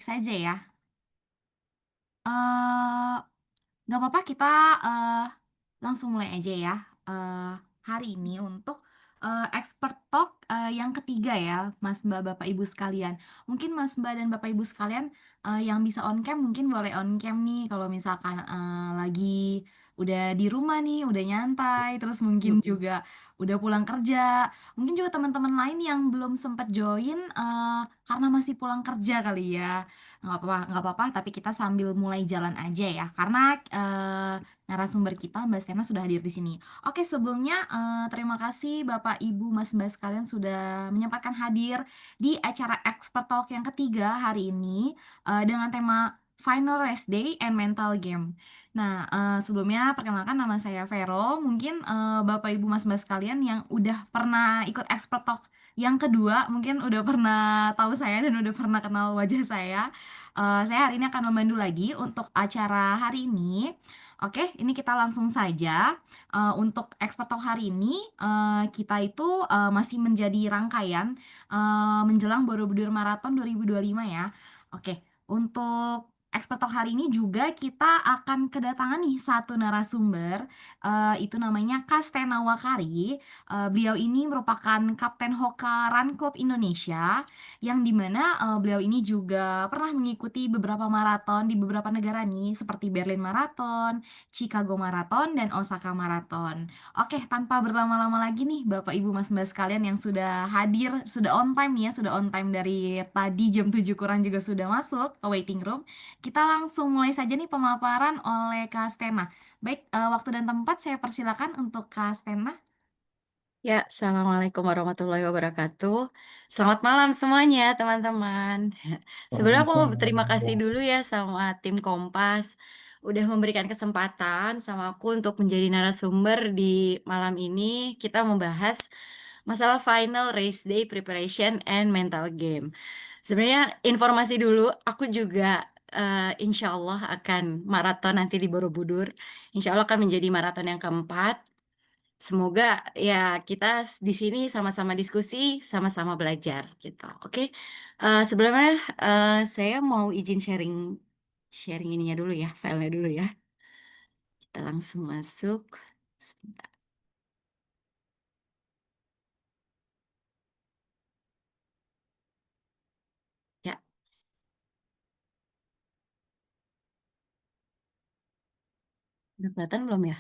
Saja ya. Eee, nggak apa-apa kita, langsung mulai aja ya, hari ini untuk, expert talk, yang ketiga ya, Mas, Mbak, Bapak, Ibu sekalian. Mungkin Mas, Mbak, dan Bapak, Ibu sekalian, yang bisa on cam mungkin boleh on cam nih kalau misalkan, lagi udah di rumah nih, udah nyantai, terus mungkin Mhm. juga udah pulang kerja. Mungkin juga teman-teman lain yang belum sempat join, karena masih pulang kerja kali ya. Nggak apa-apa, tapi kita sambil mulai jalan aja ya, karena, narasumber kita Mbak Stena sudah hadir di sini. Oke, sebelumnya, terima kasih Bapak, Ibu, Mas, Mbak sekalian sudah menyempatkan hadir di acara Expert Talk yang ketiga hari ini, dengan tema Final Rest Day and Mental Game. Nah, sebelumnya perkenalkan nama saya Vero, mungkin, Bapak, Ibu, Mas, Mbak sekalian yang udah pernah ikut Expert Talk yang kedua, mungkin udah pernah tahu saya dan udah pernah kenal wajah saya. Saya hari ini akan memandu lagi untuk acara hari ini. Oke, ini kita langsung saja, untuk Expert Talk hari ini, kita itu, masih menjadi rangkaian, menjelang Borobudur Marathon 2025 ya. Oke, untuk Expert Talk hari ini juga kita akan kedatangan nih satu narasumber, itu namanya Kastena Wakari. Beliau ini merupakan Kapten Hoka Run Club Indonesia, yang di mana, beliau ini juga pernah mengikuti beberapa maraton di beberapa negara nih, seperti Berlin Marathon, Chicago Marathon, dan Osaka Marathon. Oke, tanpa berlama-lama lagi nih, Bapak, Ibu, Mas, Mbak sekalian yang sudah hadir, sudah on time nih ya, sudah on time dari tadi jam 7 kurang juga sudah masuk ke waiting room. Kita langsung mulai saja nih pemaparan oleh Kak Stena. Baik, waktu dan tempat saya persilakan untuk Kak Stena. Ya, assalamualaikum warahmatullahi wabarakatuh. Selamat malam semuanya, teman-teman. Sebelumnya aku mau berterima kasih Waalaikumsalam. dulu ya sama tim Kompas, udah memberikan kesempatan sama aku untuk menjadi narasumber di malam ini. Kita membahas masalah Final Race Day Preparation and Mental Game. Sebenarnya informasi dulu, aku juga insya Allah akan maraton nanti di Borobudur. Insya Allah akan menjadi maraton yang keempat. Semoga ya kita di sini sama-sama diskusi, sama-sama belajar gitu. Oke, sebelumnya saya mau izin sharing sharing ininya dulu ya, filenya dulu ya. Kita langsung masuk. Sebentar. Ya, udah kelihatan belum ya?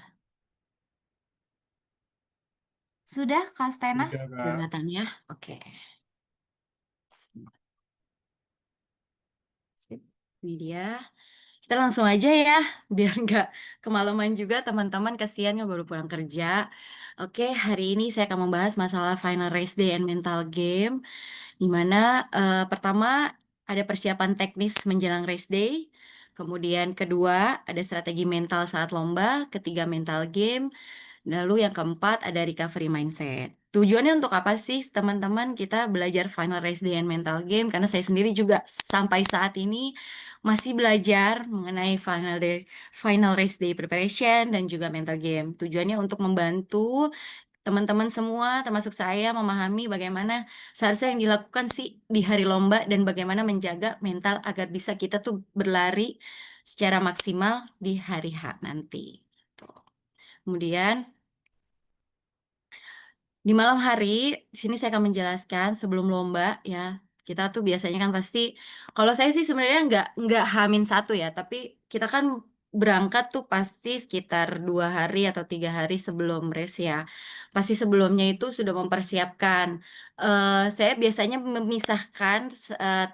Sudah, Kak Stena? Sudah, Udah Kak. kelihatan ya? Oke. Sip. Ini dia. Kita langsung aja ya, biar nggak kemalaman juga teman-teman, kasihan yang baru pulang kerja. Oke, hari ini saya akan membahas masalah Final Race Day and Mental Game. Di mana pertama ada persiapan teknis menjelang race day, kemudian kedua ada strategi mental saat lomba, ketiga mental game, lalu yang keempat ada recovery mindset. Tujuannya untuk apa sih teman-teman kita belajar final race day and mental game? Karena saya sendiri juga sampai saat ini masih belajar mengenai final race day preparation dan juga mental game. Tujuannya untuk membantu teman-teman semua, termasuk saya, memahami bagaimana seharusnya yang dilakukan sih di hari lomba dan bagaimana menjaga mental agar bisa kita tuh berlari secara maksimal di hari H nanti. Tuh. Kemudian di malam hari, di sini saya akan menjelaskan sebelum lomba ya. Kita tuh biasanya kan pasti, kalau saya sih sebenarnya nggak hamin satu ya, tapi kita kan berangkat tuh pasti sekitar 2 hari atau 3 hari sebelum race ya. Pasti sebelumnya itu sudah mempersiapkan. Saya biasanya memisahkan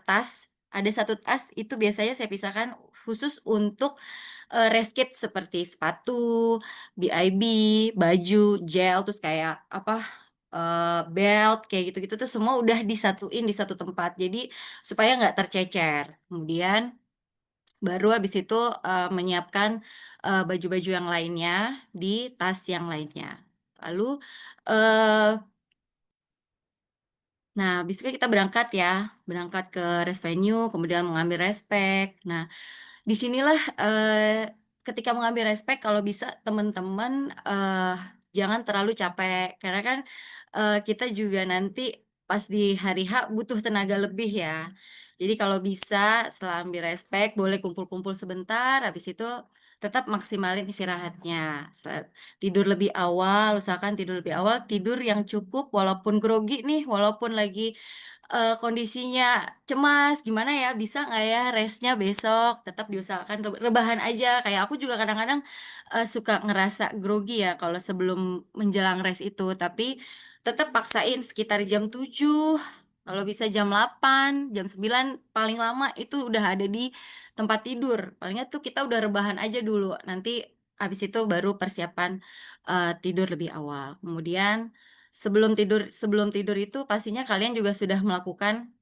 tas. Ada satu tas itu biasanya saya pisahkan khusus untuk race kit seperti sepatu, BIB, baju, gel, terus kayak apa belt kayak gitu-gitu tuh semua udah disatuin di satu tempat. Jadi supaya nggak tercecer. Kemudian baru habis itu menyiapkan baju-baju yang lainnya di tas yang lainnya. Lalu eh nah, habis itu kita berangkat ya, berangkat ke rest venue, kemudian mengambil respect. Nah, disinilah ketika mengambil respect kalau bisa teman-teman jangan terlalu capek karena kan kita juga nanti pas di hari H butuh tenaga lebih ya. Jadi kalau bisa setelah ambil respek boleh kumpul-kumpul sebentar, habis itu tetap maksimalin istirahatnya. Tidur lebih awal, usahakan tidur lebih awal, tidur yang cukup walaupun grogi nih, walaupun lagi, kondisinya cemas, gimana ya, bisa nggak ya rest-nya besok, tetap diusahakan rebahan aja. Kayak aku juga kadang-kadang, suka ngerasa grogi ya kalau sebelum menjelang rest itu, tapi tetap paksain sekitar jam 7, kalau bisa jam 8, jam 9 paling lama itu udah ada di tempat tidur. Palingnya tuh kita udah rebahan aja dulu, nanti habis itu baru persiapan, tidur lebih awal. Kemudian sebelum tidur itu pastinya kalian juga sudah melakukan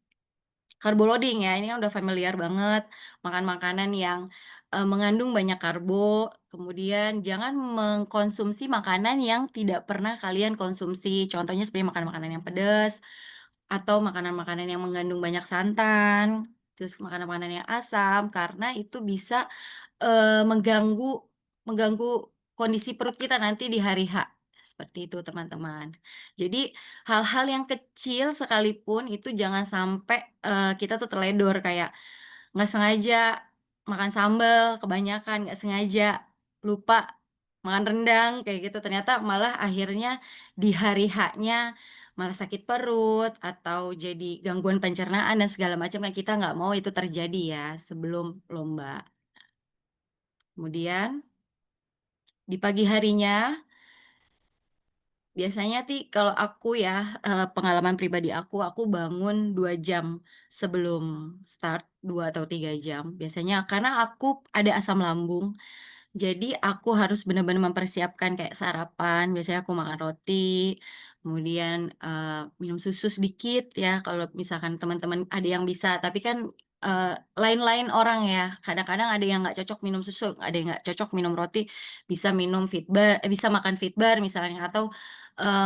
carbo loading ya, ini kan udah familiar banget, makan makanan yang, mengandung banyak karbo, kemudian jangan mengkonsumsi makanan yang tidak pernah kalian konsumsi. Contohnya seperti makan makanan yang pedas, atau makanan-makanan yang mengandung banyak santan, terus makanan-makanan yang asam, karena itu bisa, mengganggu mengganggu kondisi perut kita nanti di hari H, seperti itu teman-teman. Jadi hal-hal yang kecil sekalipun itu jangan sampai, kita tuh terledor kayak nggak sengaja makan sambal kebanyakan, nggak sengaja lupa makan rendang kayak gitu, ternyata malah akhirnya di hari H-nya malah sakit perut atau jadi gangguan pencernaan dan segala macam yang kita nggak mau itu terjadi ya sebelum lomba. Kemudian di pagi harinya biasanya kalau aku ya, pengalaman pribadi aku bangun 2 jam sebelum start, 2 atau 3 jam. Biasanya karena aku ada asam lambung, jadi aku harus benar-benar mempersiapkan kayak sarapan, biasanya aku makan roti, kemudian, minum susu sedikit ya kalau misalkan teman-teman ada yang bisa, tapi kan, lain-lain orang ya, kadang-kadang ada yang nggak cocok minum susu, ada yang nggak cocok minum roti, bisa makan Fitbar misalnya, atau,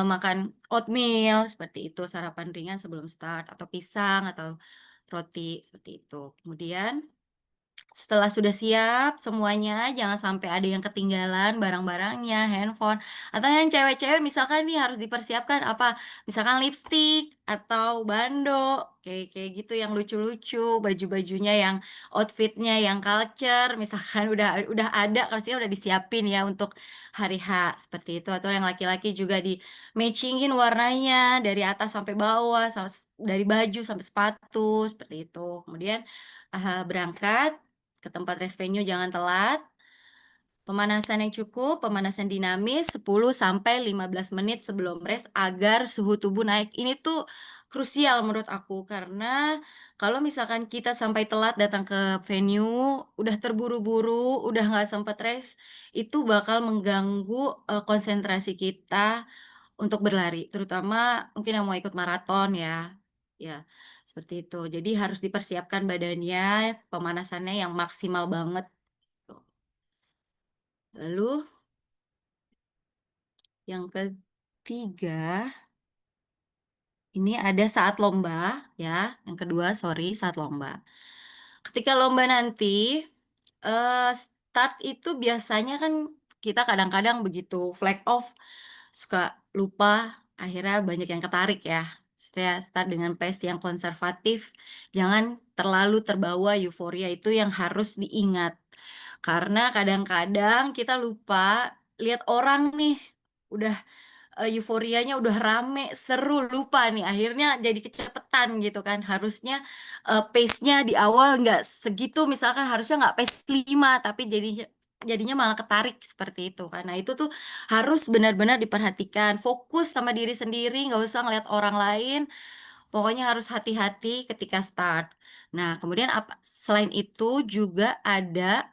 makan oatmeal, seperti itu, sarapan ringan sebelum start, atau pisang, atau roti, seperti itu. Kemudian setelah sudah siap semuanya, jangan sampai ada yang ketinggalan barang-barangnya, handphone, atau yang cewek-cewek misalkan nih harus dipersiapkan apa, misalkan lipstik atau bando, kayak kayak gitu yang lucu-lucu, baju-bajunya yang outfitnya yang culture, misalkan udah ada, pastinya udah disiapin ya untuk hari H, seperti itu. Atau yang laki-laki juga di-matching-in warnanya dari atas sampai bawah, dari baju sampai sepatu, seperti itu. Kemudian, berangkat ke tempat rest venue jangan telat, pemanasan yang cukup, pemanasan dinamis 10 sampai 15 menit sebelum rest agar suhu tubuh naik. Ini tuh krusial menurut aku karena kalau misalkan kita sampai telat datang ke venue, udah terburu-buru, udah nggak sempet rest, itu bakal mengganggu, konsentrasi kita untuk berlari, terutama mungkin yang mau ikut maraton ya. Ya, seperti itu. Jadi harus dipersiapkan badannya, pemanasannya yang maksimal banget tuh. Lalu yang ketiga, ini ada saat lomba ya, yang kedua sorry, saat lomba. Ketika lomba nanti, start itu biasanya kan kita kadang-kadang begitu flag off, suka lupa, akhirnya banyak yang ketarik ya. Maksudnya start dengan pace yang konservatif, jangan terlalu terbawa euforia, itu yang harus diingat. Karena kadang-kadang kita lupa, lihat orang nih, udah euforianya udah rame, seru, lupa nih, akhirnya jadi kecepatan gitu kan. Harusnya, pace-nya di awal nggak segitu, misalkan harusnya nggak pace 5 tapi jadinya malah ketarik seperti itu kan. Nah, itu tuh harus benar-benar diperhatikan, fokus sama diri sendiri, nggak usah ngeliat orang lain, pokoknya harus hati-hati ketika start. Nah, kemudian selain itu juga ada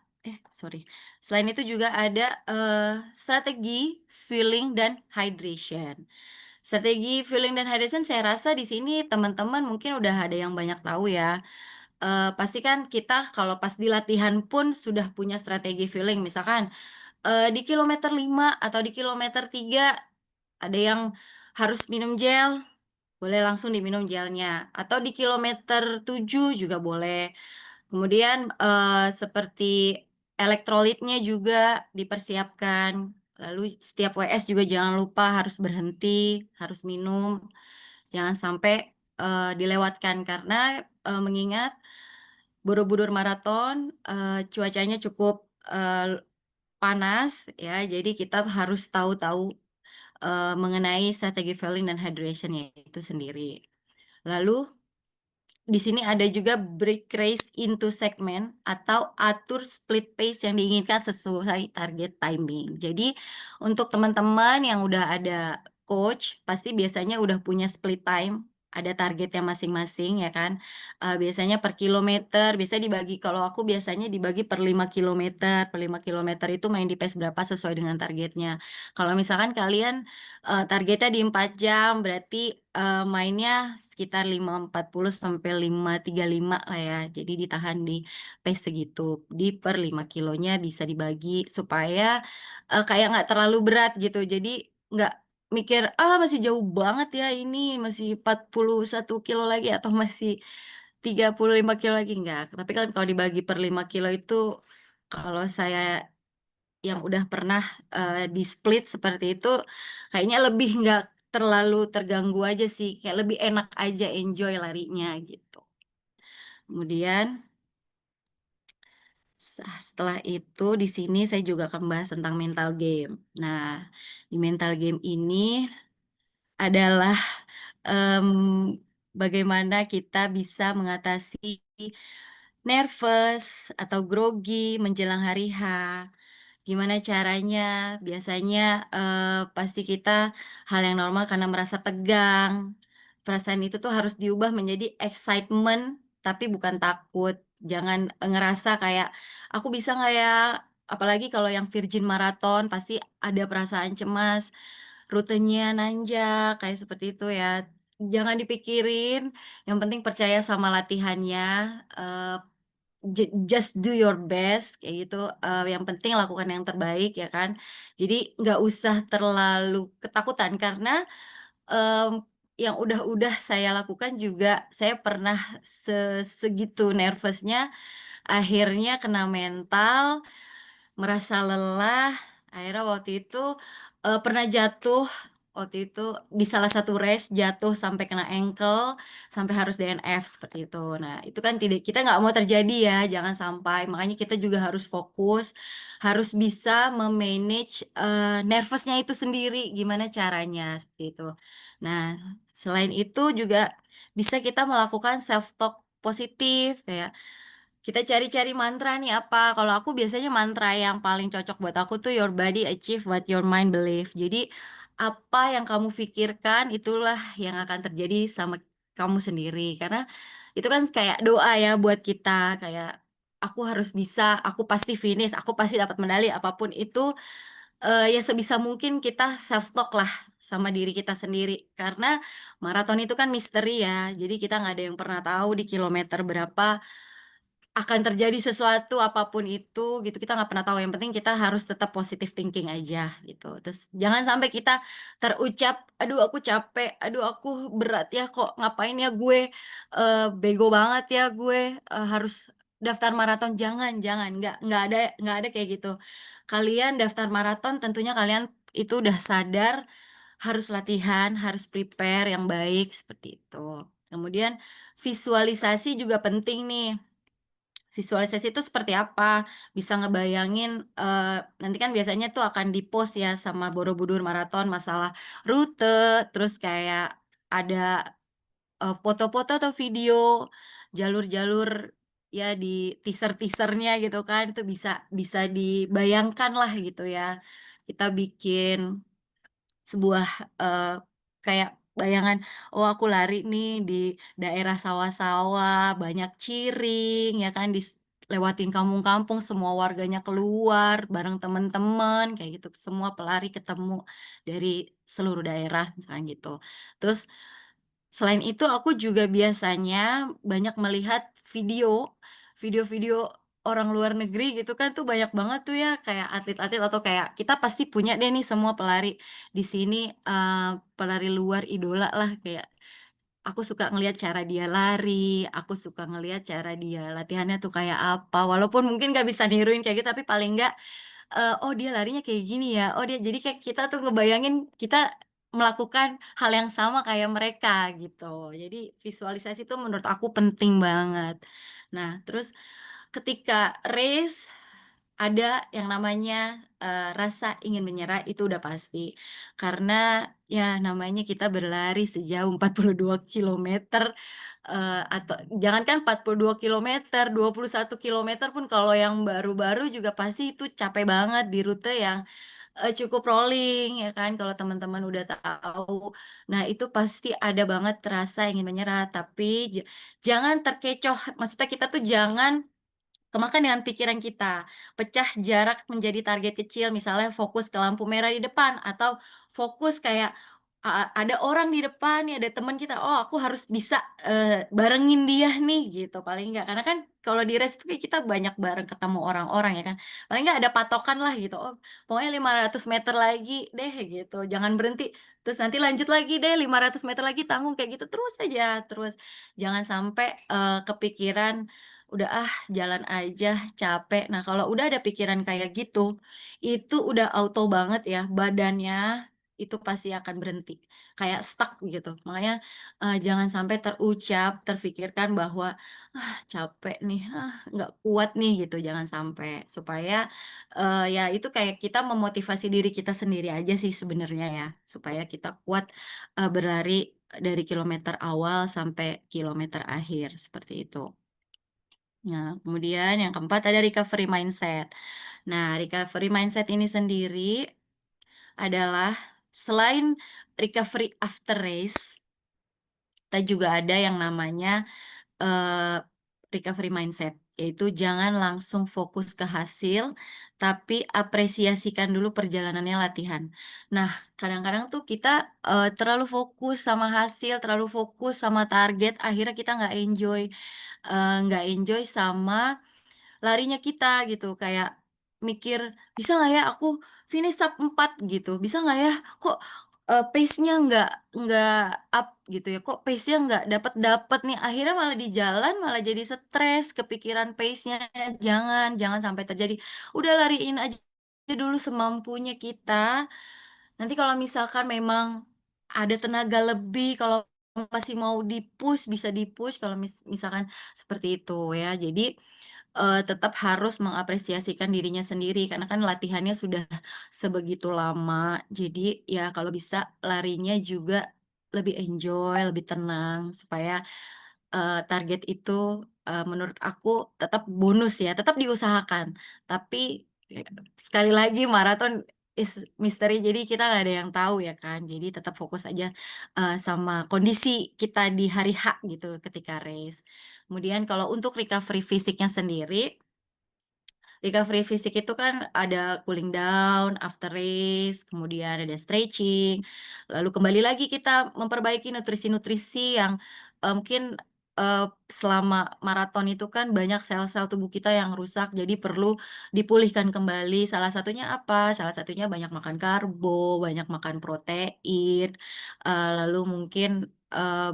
sorry, selain itu juga ada, strategi feeling dan hydration. Strategi feeling dan hydration saya rasa di sini teman-teman mungkin udah ada yang banyak tahu ya. Pasti kan kita kalau pas di latihan pun sudah punya strategi feeling, misalkan, di kilometer 5 atau di kilometer 3 ada yang harus minum gel, boleh langsung diminum gelnya, atau di kilometer 7 juga boleh. Kemudian, seperti elektrolitnya juga dipersiapkan, lalu setiap WS juga jangan lupa harus berhenti, harus minum, jangan sampai dilewatkan karena, mengingat Borobudur Marathon, cuacanya cukup, panas ya, jadi kita harus tahu-tahu, mengenai strategi fueling dan hydration-nya itu sendiri. Lalu di sini ada juga break race into segment atau atur split pace yang diinginkan sesuai target timing. Jadi untuk teman-teman yang udah ada coach, pasti biasanya udah punya split time, ada targetnya masing-masing ya kan. Biasanya per kilometer, biasa dibagi kalau aku biasanya dibagi per 5 kilometer itu main di pace berapa sesuai dengan targetnya. Kalau misalkan kalian targetnya di 4 jam, berarti, mainnya sekitar 5:40 sampai 5:35 lah ya. Jadi ditahan di pace segitu, di per 5 kilonya bisa dibagi supaya, kayak nggak terlalu berat gitu. Jadi nggak mikir, "Ah, masih jauh banget ya ini, masih 41 kilo lagi atau masih 35 kilo lagi," enggak. Tapi kan kalau dibagi per 5 kilo itu, kalau saya yang udah pernah, di-split seperti itu, kayaknya lebih nggak terlalu terganggu aja sih, kayak lebih enak aja enjoy larinya gitu. Kemudian setelah itu di sini saya juga akan bahas tentang mental game. Nah, di mental game ini adalah, mmm, bagaimana kita bisa mengatasi nervous atau grogi menjelang hari H. Gimana caranya? Biasanya, pasti kita hal yang normal karena merasa tegang. Perasaan itu tuh harus diubah menjadi excitement, tapi bukan takut. Jangan, ngerasa kayak, "Aku bisa nggak ya?" Apalagi kalau yang virgin marathon pasti ada perasaan cemas, rutenya nanjak, kayak seperti itu ya. Jangan dipikirin, yang penting percaya sama latihannya, just do your best kayak gitu, yang penting lakukan yang terbaik ya kan. Jadi nggak usah terlalu ketakutan karena, mmm, yang udah saya lakukan juga saya pernah segitu nervous-nya akhirnya kena mental, merasa lelah, akhirnya waktu itu, pernah jatuh, waktu itu di salah satu race jatuh sampai kena ankle, sampai harus DNF seperti itu. Nah, itu kan tidak kita nggak mau terjadi ya, jangan sampai. Makanya kita juga harus fokus, harus bisa me-manage, nervous-nya itu sendiri, gimana caranya, seperti itu. Nah, selain itu juga bisa kita melakukan self talk positif, kayak kita cari-cari mantra nih apa, kalau aku biasanya mantra yang paling cocok buat aku tuh your body achieve what your mind believe. Jadi, apa yang kamu pikirkan itulah yang akan terjadi sama kamu sendiri. Karena itu kan kayak doa ya buat kita, kayak aku harus bisa, aku pasti finish, aku pasti dapat medali, apapun itu, ya sebisa mungkin kita self talk lah sama diri kita sendiri. Karena maraton itu kan misteri ya, jadi kita nggak ada yang pernah tahu di kilometer berapa akan terjadi sesuatu apapun itu gitu, kita nggak pernah tahu, yang penting kita harus tetap positive thinking aja gitu. Terus jangan sampai kita terucap, "Aduh aku capek, aduh aku berat ya, kok ngapain ya gue, bego banget ya gue, harus daftar maraton." Jangan, nggak ada kayak gitu. Kalian daftar maraton tentunya kalian itu udah sadar harus latihan, harus prepare yang baik, seperti itu. Kemudian visualisasi juga penting nih. Visualisasi itu seperti apa? Bisa ngebayangin, nanti kan biasanya tuh akan di-post ya sama Borobudur Marathon masalah rute, terus kayak ada, foto-foto atau video jalur-jalur ya di teaser-teaser-nya gitu kan, itu bisa bisa dibayangkan lah gitu ya. Kita bikin sebuah, kayak bayangan, "Oh aku lari nih di daerah sawah-sawah, banyak ciring," ya kan, lewatin kampung-kampung, semua warganya keluar bareng temen-temen, kayak gitu. Semua pelari ketemu dari seluruh daerah, misalkan gitu. Terus selain itu aku juga biasanya banyak melihat video-video orang luar negeri gitu kan tuh banyak banget tuh ya kayak atlet-atlet atau kayak kita pasti punya deh nih semua pelari di sini, pelari luar idola lah kayak aku suka ngelihat cara dia lari, aku suka ngelihat cara dia latihannya tuh kayak apa, walaupun mungkin nggak bisa niruin kayak gitu tapi paling nggak, "Oh dia larinya kayak gini ya, oh dia" jadi kayak kita tuh ngebayangin kita melakukan hal yang sama kayak mereka gitu. Jadi visualisasi itu menurut aku penting banget. Nah, terus ketika race ada yang namanya, rasa ingin menyerah itu udah pasti. Karena ya namanya kita berlari sejauh 42 kilometer, atau jangankan 42 kilometer, 21 kilometer pun kalau yang baru-baru juga pasti itu capek banget di rute yang cukup rolling ya kan, kalau teman-teman udah tahu. Nah, itu pasti ada banget rasa ingin menyerah, tapi jangan terkecoh, maksudnya kita tuh jangan kemakan dengan pikiran kita, pecah jarak menjadi target kecil, misalnya fokus ke lampu merah di depan, atau fokus kayak, ada orang di depan nih, ada teman kita, "Oh, aku harus bisa, barengin dia nih," gitu, paling nggak. Karena kan kalau di race itu kan kita banyak bareng ketemu orang-orang ya kan, paling nggak ada patokan lah gitu, "Oh, pokoknya 500 meter lagi deh," gitu, "jangan berhenti, terus nanti lanjut lagi deh 500 meter lagi tanggung," kayak gitu terus aja, terus. Jangan sampai, kepikiran, "Udah ah, jalan aja, capek." Nah, kalau udah ada pikiran kayak gitu, itu udah auto banget ya, badannya itu pasti akan berhenti, kayak stuck gitu. Makanya, jangan sampai terucap, terfikirkan bahwa, "Ah, capek nih, ah, nggak kuat nih," gitu, jangan sampai. Supaya, ya itu kayak kita memotivasi diri kita sendiri aja sih sebenarnya ya, supaya kita kuat, berlari dari kilometer awal sampai kilometer akhir, seperti itu. Nah, kemudian yang keempat ada recovery mindset. Nah, recovery mindset ini sendiri adalah selain recovery after race, kita juga ada yang namanya Eee, recovery mindset, yaitu jangan langsung fokus ke hasil, tapi apresiasikan dulu perjalanannya latihan. Nah, kadang-kadang tuh kita, terlalu fokus sama hasil, terlalu fokus sama target, akhirnya kita nggak enjoy sama larinya kita gitu, kayak mikir, "Bisa nggak ya aku finish sub 4 gitu? Bisa nggak ya? Kok, pace-nya nggak up gitu ya? Kok pace-nya nggak dapet-dapet nih?" Akhirnya malah di jalan malah jadi stres, kepikiran pace-nya, jangan sampai terjadi. Udah lariin aja dulu semampunya kita, nanti kalau misalkan memang ada tenaga lebih, kalau masih mau di-push, bisa di-push kalau misalkan seperti itu ya. Jadi, tetap harus mengapresiasikan dirinya sendiri karena kan latihannya sudah sebegitu lama. Jadi ya kalau bisa larinya juga lebih enjoy, lebih tenang supaya target itu, menurut aku tetap bonus ya, tetap diusahakan. Tapi, sekali lagi maraton is misteri, jadi kita nggak ada yang tahu ya kan. Jadi tetap fokus aja, sama kondisi kita di hari H gitu ketika race. Kemudian kalau untuk recovery fisiknya sendiri, recovery fisik itu kan ada cooling down, after race, kemudian ada stretching, lalu kembali lagi kita memperbaiki nutrisi-nutrisi yang, mungkin, selama maraton itu kan banyak sel-sel tubuh kita yang rusak, jadi perlu dipulihkan kembali. Salah satunya apa? Salah satunya banyak makan karbo, banyak makan protein, lalu mungkin,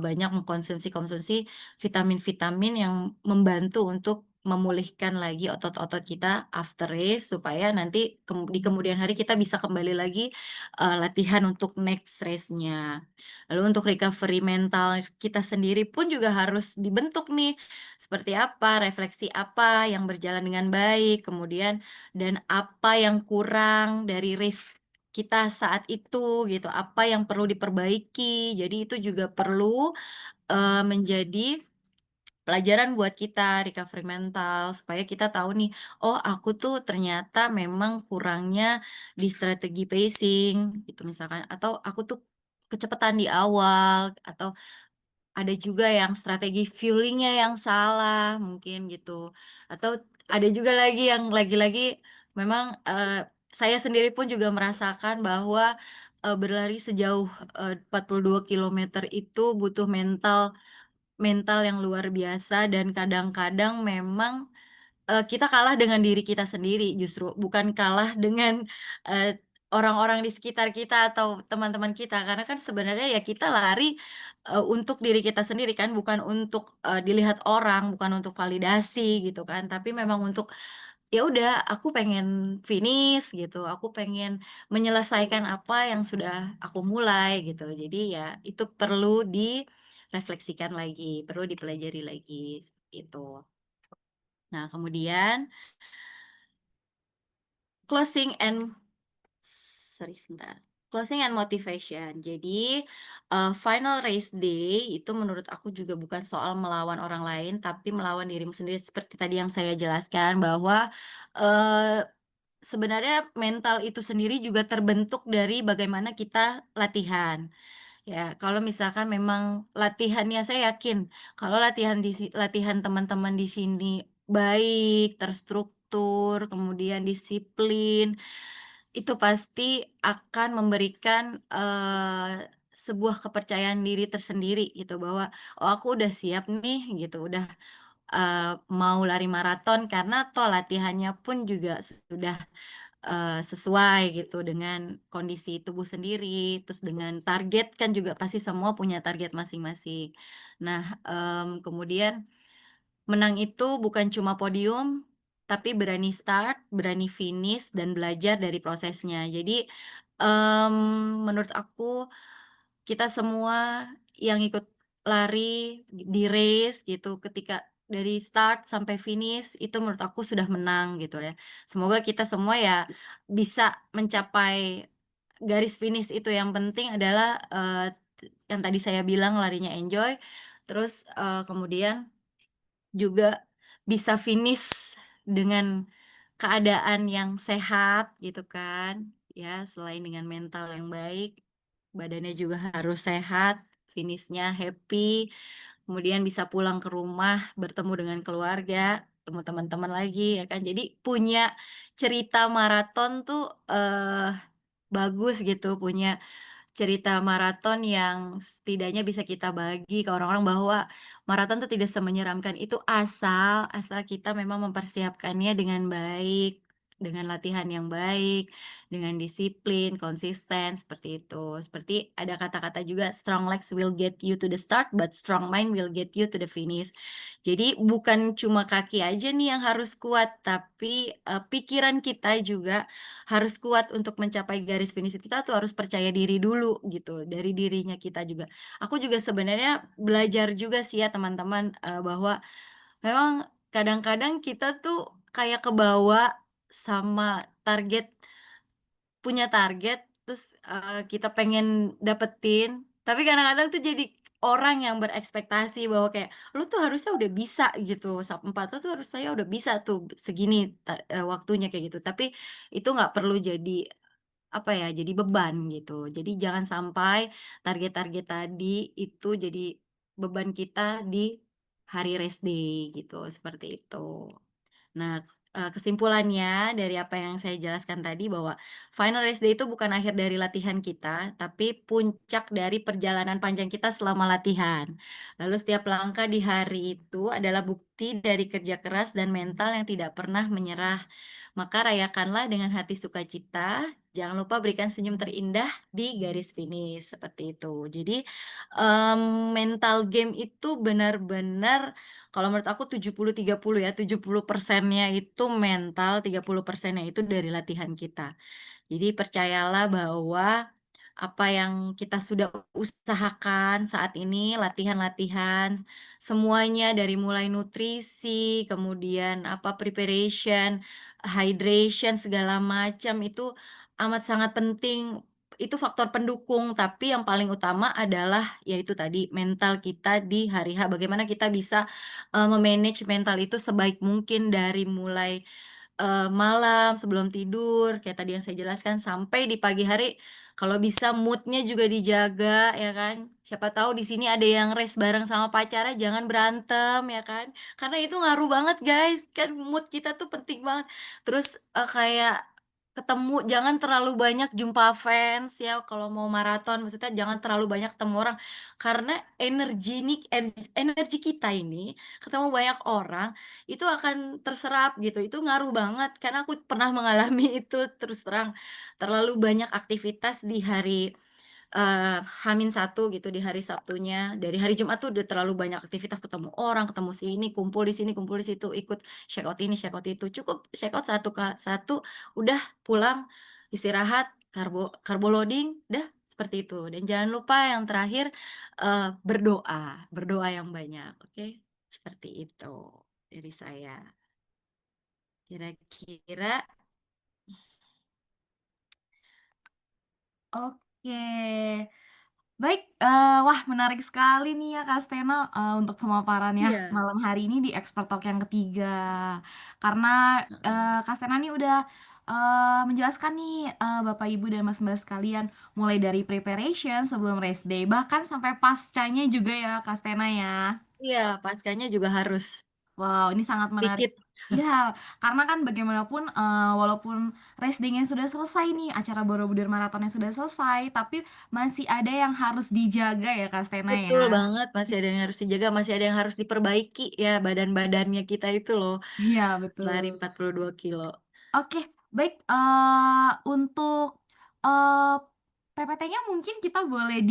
banyak mengkonsumsi vitamin-vitamin yang membantu untuk memulihkan lagi otot-otot kita after race supaya nanti di kemudian hari kita bisa kembali lagi, latihan untuk next race-nya. Lalu untuk recovery mental kita sendiri pun juga harus dibentuk nih, seperti apa, refleksi apa yang berjalan dengan baik, kemudian dan apa yang kurang dari race kita saat itu gitu, apa yang perlu diperbaiki. Jadi itu juga perlu, menjadi pelajaran buat kita, recovery mental, supaya kita tahu nih, "Oh, aku tuh ternyata memang kurangnya di strategi pacing," gitu misalkan, atau, "Aku tuh kecepatan di awal," atau ada juga yang strategi fueling-nya yang salah mungkin gitu, atau ada juga lagi yang lagi-lagi memang, saya sendiri pun juga merasakan bahwa, berlari sejauh, 42 kilometer itu butuh mental mental yang luar biasa dan kadang-kadang memang, kita kalah dengan diri kita sendiri justru, bukan kalah dengan, orang-orang di sekitar kita atau teman-teman kita. Karena kan sebenarnya ya kita lari, untuk diri kita sendiri kan, bukan untuk, dilihat orang, bukan untuk validasi gitu kan, tapi memang untuk ya udah aku pengen finish gitu, aku pengen menyelesaikan apa yang sudah aku mulai gitu. Jadi ya itu perlu direfleksikan lagi, perlu dipelajari lagi, seperti itu. Nah kemudian closing and sorry sebentar, closing and motivation. Jadi, final race day itu menurut aku juga bukan soal melawan orang lain, tapi melawan dirimu sendiri seperti tadi yang saya jelaskan bahwa, eee, sebenarnya mental itu sendiri juga terbentuk dari bagaimana kita latihan. Ya, kalau misalkan memang latihannya saya yakin kalau latihan teman-teman di sini baik, terstruktur, kemudian disiplin, itu pasti akan memberikan, sebuah kepercayaan diri tersendiri gitu bahwa, "Oh aku udah siap nih," gitu, udah, mau lari maraton karena toh latihannya pun juga sudah sesuai gitu dengan kondisi tubuh sendiri, terus dengan target kan juga pasti semua punya target masing-masing. Nah, kemudian menang itu bukan cuma podium, tapi berani start, berani finish, dan belajar dari prosesnya. Jadi, menurut aku kita semua yang ikut lari di race gitu, ketika dari start sampai finish itu menurut aku sudah menang gitu ya. Semoga kita semua ya bisa mencapai garis finish itu, yang penting adalah, yang tadi saya bilang larinya enjoy, terus, kemudian juga bisa finish dengan keadaan yang sehat gitu kan, ya selain dengan mental yang baik, badannya juga harus sehat, finish-nya happy, kemudian bisa pulang ke rumah, bertemu dengan keluarga, ketemu teman-teman lagi ya kan. Jadi punya cerita maraton tuh, bagus gitu, punya cerita maraton yang setidaknya bisa kita bagi ke orang-orang bahwa maraton itu tidak semenyeramkan itu asal asal kita memang mempersiapkannya dengan baik, dengan latihan yang baik, dengan disiplin, konsisten, seperti itu. Seperti ada kata-kata juga, "Strong legs will get you to the start, but strong mind will get you to the finish." Jadi bukan cuma kaki aja nih yang harus kuat, tapi, pikiran kita juga harus kuat untuk mencapai garis finish. Kita tuh harus percaya diri dulu gitu, dari dirinya kita juga. Aku juga sebenarnya belajar juga sih ya teman-teman, bahwa memang kadang-kadang kita tuh kayak kebawa sama punya target, terus, kita pengen dapetin, tapi kadang-kadang tuh jadi orang yang berekspektasi bahwa kayak, "Lu tuh harusnya udah bisa gitu, SAP 4 lu tuh harusnya udah bisa tuh segini waktunya," kayak gitu. Tapi itu nggak perlu jadi, apa ya, jadi beban gitu. Jadi jangan sampai target-target tadi itu jadi beban kita di hari rest day gitu, seperti itu. Nah, kesimpulannya dari apa yang saya jelaskan tadi bahwa final race day itu bukan akhir dari latihan kita, tapi puncak dari perjalanan panjang kita selama latihan. Lalu setiap langkah di hari itu adalah bukti dari kerja keras dan mental yang tidak pernah menyerah. Maka rayakanlah dengan hati sukacita, jangan lupa berikan senyum terindah di garis finish, seperti itu. Jadi, mental game itu benar-benar kalau menurut aku 70-30 ya, 70%-nya itu mental, 30%-nya itu dari latihan kita. Jadi percayalah bahwa apa yang kita sudah usahakan saat ini, latihan-latihan, semuanya dari mulai nutrisi, kemudian apa preparation, hydration, segala macam itu amat sangat penting. Itu faktor pendukung, tapi yang paling utama adalah yaitu tadi mental kita di hari H. Bagaimana kita bisa, me-manage mental itu sebaik mungkin dari mulai malam sebelum tidur, kayak tadi yang saya jelaskan, sampai di pagi hari, kalau bisa mood-nya juga dijaga, ya kan. Siapa tahu di sini ada yang race bareng sama pacarnya, jangan berantem, ya kan. Karena itu ngaruh banget, guys, kan mood kita tuh penting banget. Terus, kayak ketemu jangan terlalu banyak jumpa fans ya, kalau mau maraton, maksudnya jangan terlalu banyak ketemu orang, karena energi kita ini ketemu banyak orang itu akan terserap gitu, itu ngaruh banget karena aku pernah mengalami itu terus terang. Terlalu banyak aktivitas di hari H-1 gitu di hari Sabtunya. Dari hari Jumat tuh udah terlalu banyak aktivitas, ketemu orang, ketemu sini, kumpul di sini, kumpul di situ, ikut check out ini, check out itu. Cukup check out satu Kak, satu udah pulang, istirahat, karbo loading, udah seperti itu. Dan jangan lupa yang terakhir, berdoa, berdoa yang banyak, oke? Seperti itu dari saya. Kira-kira Oke. Baik, wah menarik sekali nih ya Kak Stena, untuk pemaparannya iya, malam hari ini di Expert Talk yang ketiga. Karena, heeh. Kak Stena nih udah, menjelaskan nih, Bapak Ibu dan Mas-Mbak sekalian, mulai dari preparation sebelum race day, bahkan sampai pascanya juga ya Kak Stena ya. Iya, paskanya juga harus Wow, ini sangat menarik. dikit. Ya, karena kan bagaimanapun, walaupun race day-nya sudah selesai nih, acara Borobudur Marathonnya sudah selesai, tapi masih ada yang harus dijaga ya Kak Stena Betul ya. banget, masih ada yang harus dijaga, masih ada yang harus diperbaiki ya badan-badannya kita itu loh, Iya, selari betul. 42 kilo. Oke, baik, untuk, eee, PPT-nya mungkin kita boleh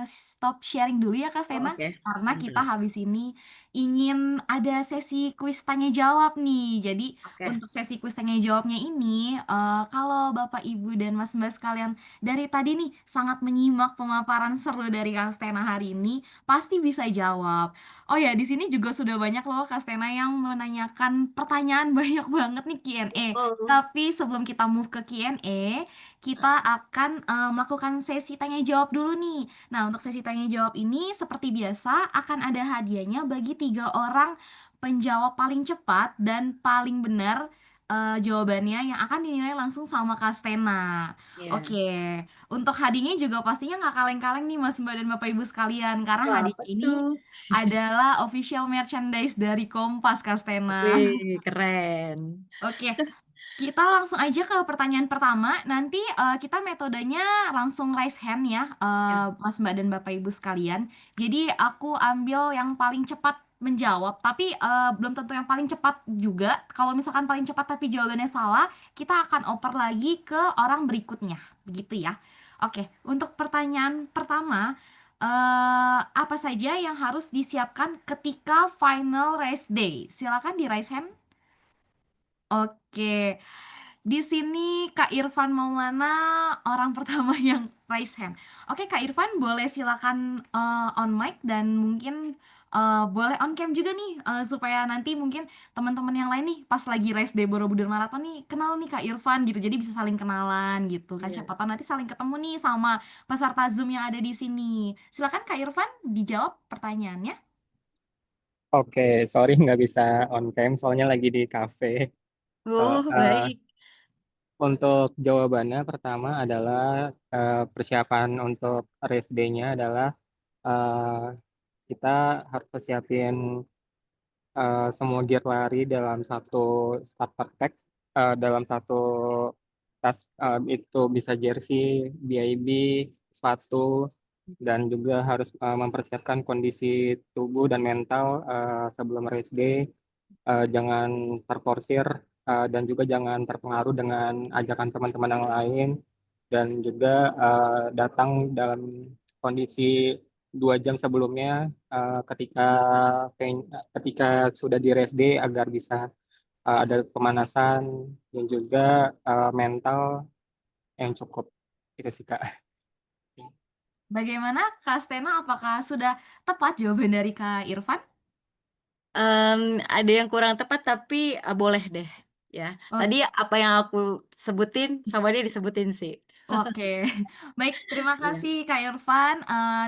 stop sharing dulu ya, Kak Oh, Sena, oke, karena kita sebentar. habis ini ingin ada sesi kuis tanya jawab nih. Jadi Oke. untuk sesi kuis tanya jawabnya ini, kalau Bapak, Ibu, dan Mas-Mbak sekalian dari tadi nih sangat menyimak pemaparan seru dari Kak Stena hari ini, pasti bisa jawab. Oh ya, di sini juga sudah banyak loh Kak Stena yang menanyakan pertanyaan banyak banget nih Q&A. Oh, Tapi sebelum kita move ke Q&A, kita akan melakukan sesi tanya jawab dulu nih. Nah, untuk sesi tanya jawab ini seperti biasa akan ada hadiahnya bagi 3 orang penjawab paling cepat dan paling benar jawabannya yang akan dinilai langsung sama Kak Stena. iya. Oke, untuk hadiahnya juga pastinya nggak kaleng-kaleng nih Mas Mbak dan Bapak Ibu sekalian, karena Wah, hadiah apa ini tuh? adalah official merchandise dari Kompas, Kastena. Wih, keren. Oke, kita langsung aja ke pertanyaan pertama. Nanti kita metodenya langsung raise hand ya, Ya. Mas Mbak dan Bapak Ibu sekalian. Jadi aku ambil yang paling cepat menjawab, tapi belum tentu yang paling cepat juga. Kalau misalkan paling cepat tapi jawabannya salah, kita akan oper lagi ke orang berikutnya. Begitu ya. Oke, untuk pertanyaan pertama, apa saja yang harus disiapkan ketika final race day? Silakan di raise hand. Oke, di sini Kak Irfan Maulana orang pertama yang raise hand. Oke, Kak Irfan boleh silakan on mic dan mungkin boleh on cam juga nih supaya nanti mungkin teman-teman yang lain nih pas lagi race day Borobudur Marathon nih kenal nih Kak Irfan gitu. Jadi bisa saling kenalan gitu kan. Iya. Siapa tahu nanti saling ketemu nih sama peserta Zoom yang ada di sini. Silakan Kak Irfan dijawab pertanyaannya. Oke, sorry nggak bisa on cam, soalnya lagi di cafe. Oh, Oh, baik. untuk jawabannya pertama adalah persiapan untuk race day-nya adalah eh, kita harus persiapin semua gear lari dalam satu starter pack, dalam satu tas, itu bisa jersey, BIB, sepatu, dan juga harus mempersiapkan kondisi tubuh dan mental sebelum race day. Jangan terforsir, dan juga jangan terpengaruh dengan ajakan teman-teman yang lain, dan juga datang dalam kondisi 2 jam sebelumnya, ketika sudah di rest day agar bisa ada pemanasan dan juga mental yang cukup. Itu sih Kak. Bagaimana Kak Stena? Apakah sudah tepat jawaban dari Kak Irfan? Ada yang kurang tepat tapi, boleh deh ya. Tadi apa yang aku sebutin sama dia disebutin sih. Oke, baik. Terima Iya. kasih Kak Irfan.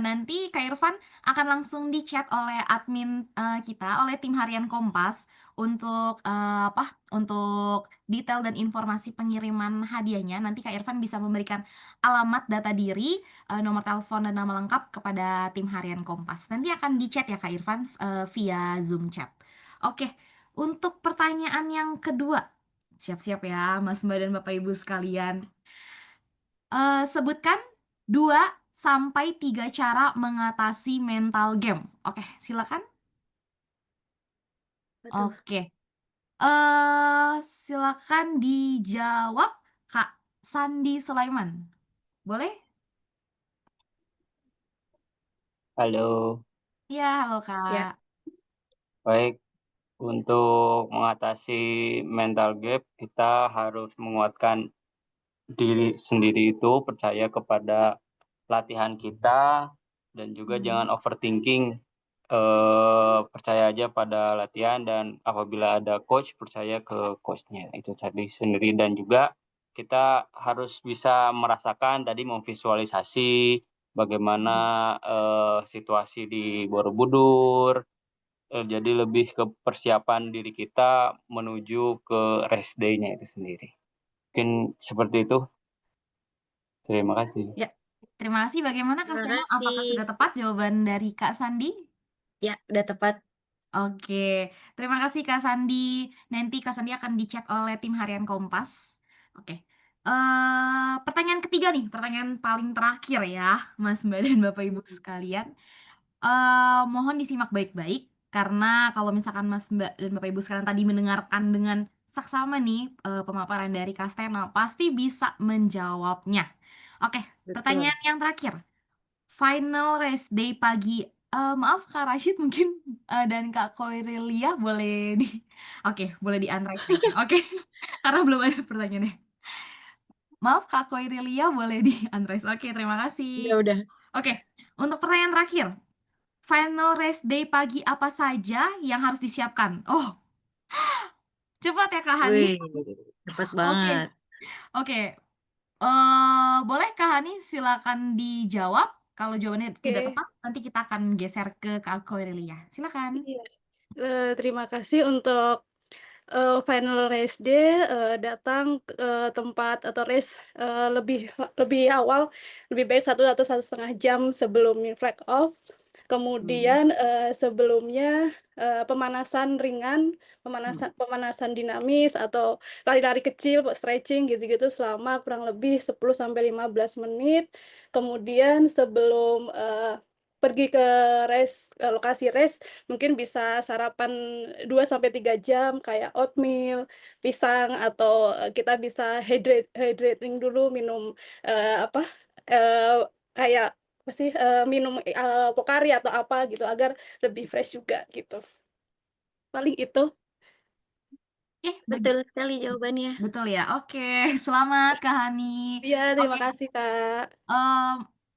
Nanti Kak Irfan akan langsung di chat oleh admin kita, oleh tim harian Kompas untuk apa? Untuk detail dan informasi pengiriman hadiahnya. Nanti Kak Irfan bisa memberikan alamat, data diri, nomor telepon dan nama lengkap kepada tim harian Kompas. Nanti akan di chat ya Kak Irfan via Zoom chat. Oke, untuk pertanyaan yang kedua, siap-siap ya Mas Mbak dan Bapak Ibu sekalian. Sebutkan 2 sampai 3 cara mengatasi mental game. Oke, silakan. Betul. Oke. Silakan dijawab Kak Sandi Sulaiman. Boleh? Halo, Iya, halo Ya, Kak. baik. Untuk mengatasi mental gap, kita harus menguatkan diri sendiri itu, percaya kepada latihan kita, dan juga jangan overthinking. Percaya aja pada latihan dan apabila ada coach, percaya ke coach-nya, itu tadi sendiri. Dan juga kita harus bisa merasakan tadi memvisualisasi bagaimana, situasi di Borobudur, jadi lebih ke persiapan diri kita menuju ke rest day-nya itu sendiri. Mungkin seperti itu, terima kasih. Ya, terima kasih. Bagaimana Kak terima Steno? Apakah kasih. sudah tepat jawaban dari Kak Sandi? Ya, udah tepat. Oke, terima kasih Kak Sandi. Nanti Kak Sandi akan di-chat oleh tim harian Kompas. Oke. Pertanyaan ketiga nih, pertanyaan paling terakhir ya, Mas, Mbak, dan Bapak Ibu Mhm. sekalian. Mohon disimak baik-baik karena kalau misalkan Mas, Mbak, dan Bapak Ibu sekalian tadi mendengarkan dengan saksama nih pemaparan dari Kak Steno, pasti bisa menjawabnya. Oke, Betul. pertanyaan yang terakhir. Final race day pagi. Maaf Kak Rashid mungkin dan Kak Koirilia boleh di oke, boleh di-unraise aja. Oke. Karena belum ada pertanyaannya. Maaf Kak Koirilia boleh di-unraise. Oke, terima kasih. Udah. Oke, untuk pertanyaan terakhir. Final race day pagi apa saja yang harus disiapkan? Oh, cepat ya Kak Hani. Wih, tepat Oke, banget. oke. Boleh Kak Hani silakan dijawab. Kalau jawabannya tidak Oke, tepat, nanti kita akan geser ke Kak Koirilia. Silakan. iya, terima kasih untuk, final race day, datang ke tempat atau race, lebih awal, lebih baik 1 atau 1,5 jam sebelum flag off. Hmm. Kemudian, sebelumnya, pemanasan ringan, Hmm. pemanasan dinamis atau lari-lari kecil, stretching gitu-gitu selama kurang lebih 10 sampai 15 menit. Kemudian sebelum, pergi ke lokasi race, mungkin bisa sarapan 2 sampai 3 jam kayak oatmeal, pisang, atau, kita bisa hydrating dulu minum, apa, kayak apa sih, minum, Pocari atau apa gitu agar lebih fresh juga gitu. Paling itu. Eh, Betul sekali jawabannya. betul ya. Oke, selamat Kak Hani. Iya, Oke, terima kasih, Kak. Mmm,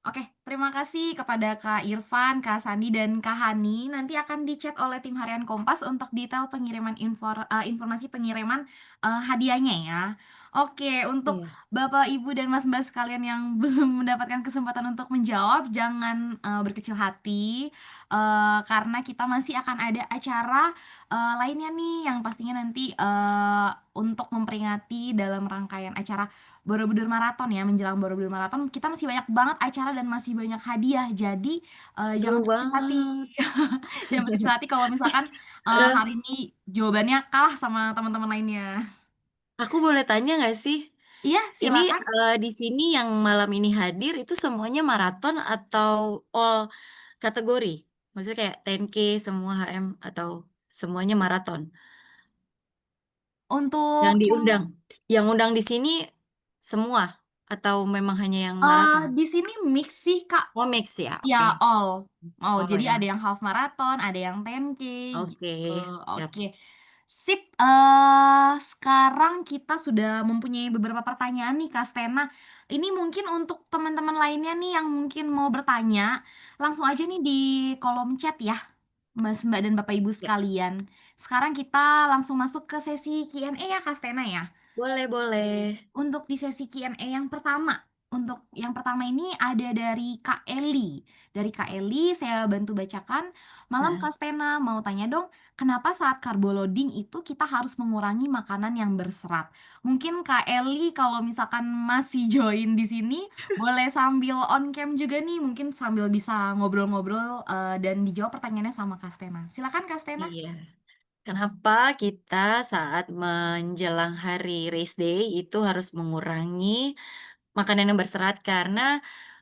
oke, terima kasih kepada Kak Irfan, Kak Sandi, dan Kak Hani. Nanti akan di-chat oleh tim harian Kompas untuk detail pengiriman informasi pengiriman, hadiahnya ya. Oke, untuk Iya. Bapak, Ibu, dan Mas, Mbak sekalian yang belum mendapatkan kesempatan untuk menjawab, jangan, berkecil hati, karena kita masih akan ada acara, lainnya nih yang pastinya nanti, untuk memperingati dalam rangkaian acara Borobudur Marathon ya, menjelang Borobudur Marathon kita masih banyak banget acara dan masih banyak hadiah. Jadi, Seru jangan berkecil hati. banget. Jangan berkecil hati kalau misalkan, Heeh. hari ini jawabannya kalah sama teman-teman lainnya. Aku boleh tanya nggak sih? Iya, Ini silakan. di sini yang malam ini hadir itu semuanya maraton atau all kategori? Maksudnya kayak 10K semua HM atau semuanya maraton? Yang Untuk yang diundang, yang undang di sini semua atau memang hanya yang maraton? di sini mix sih, Kak. Oh mix ya, Ya, oke. all. Oh, All jadi ya, ada yang half marathon, ada yang 10K oke. gitu. Siap. Oke. Sip, sekarang kita sudah mempunyai beberapa pertanyaan nih Kak Stena. Ini mungkin untuk teman-teman lainnya nih yang mungkin mau bertanya, langsung aja nih di kolom chat ya, Mas, Mbak, dan Bapak Ibu Ya, sekalian. Sekarang kita langsung masuk ke sesi Q&A ya Kak Stena ya. boleh boleh. Untuk di sesi Q&A yang pertama, untuk yang pertama ini ada dari Kak Eli. Dari Kak Eli, saya bantu bacakan. Malam Nah, Kak Stena, mau tanya dong, kenapa saat carbo loading itu kita harus mengurangi makanan yang berserat? Mungkin Kak Eli kalau misalkan masih join di sini, boleh sambil on cam juga nih, mungkin sambil bisa ngobrol-ngobrol dan dijawab pertanyaannya sama Kak Stena. Silakan Kak Stena. iya. Kenapa kita saat menjelang hari race day itu harus mengurangi makanan yang berserat? Karena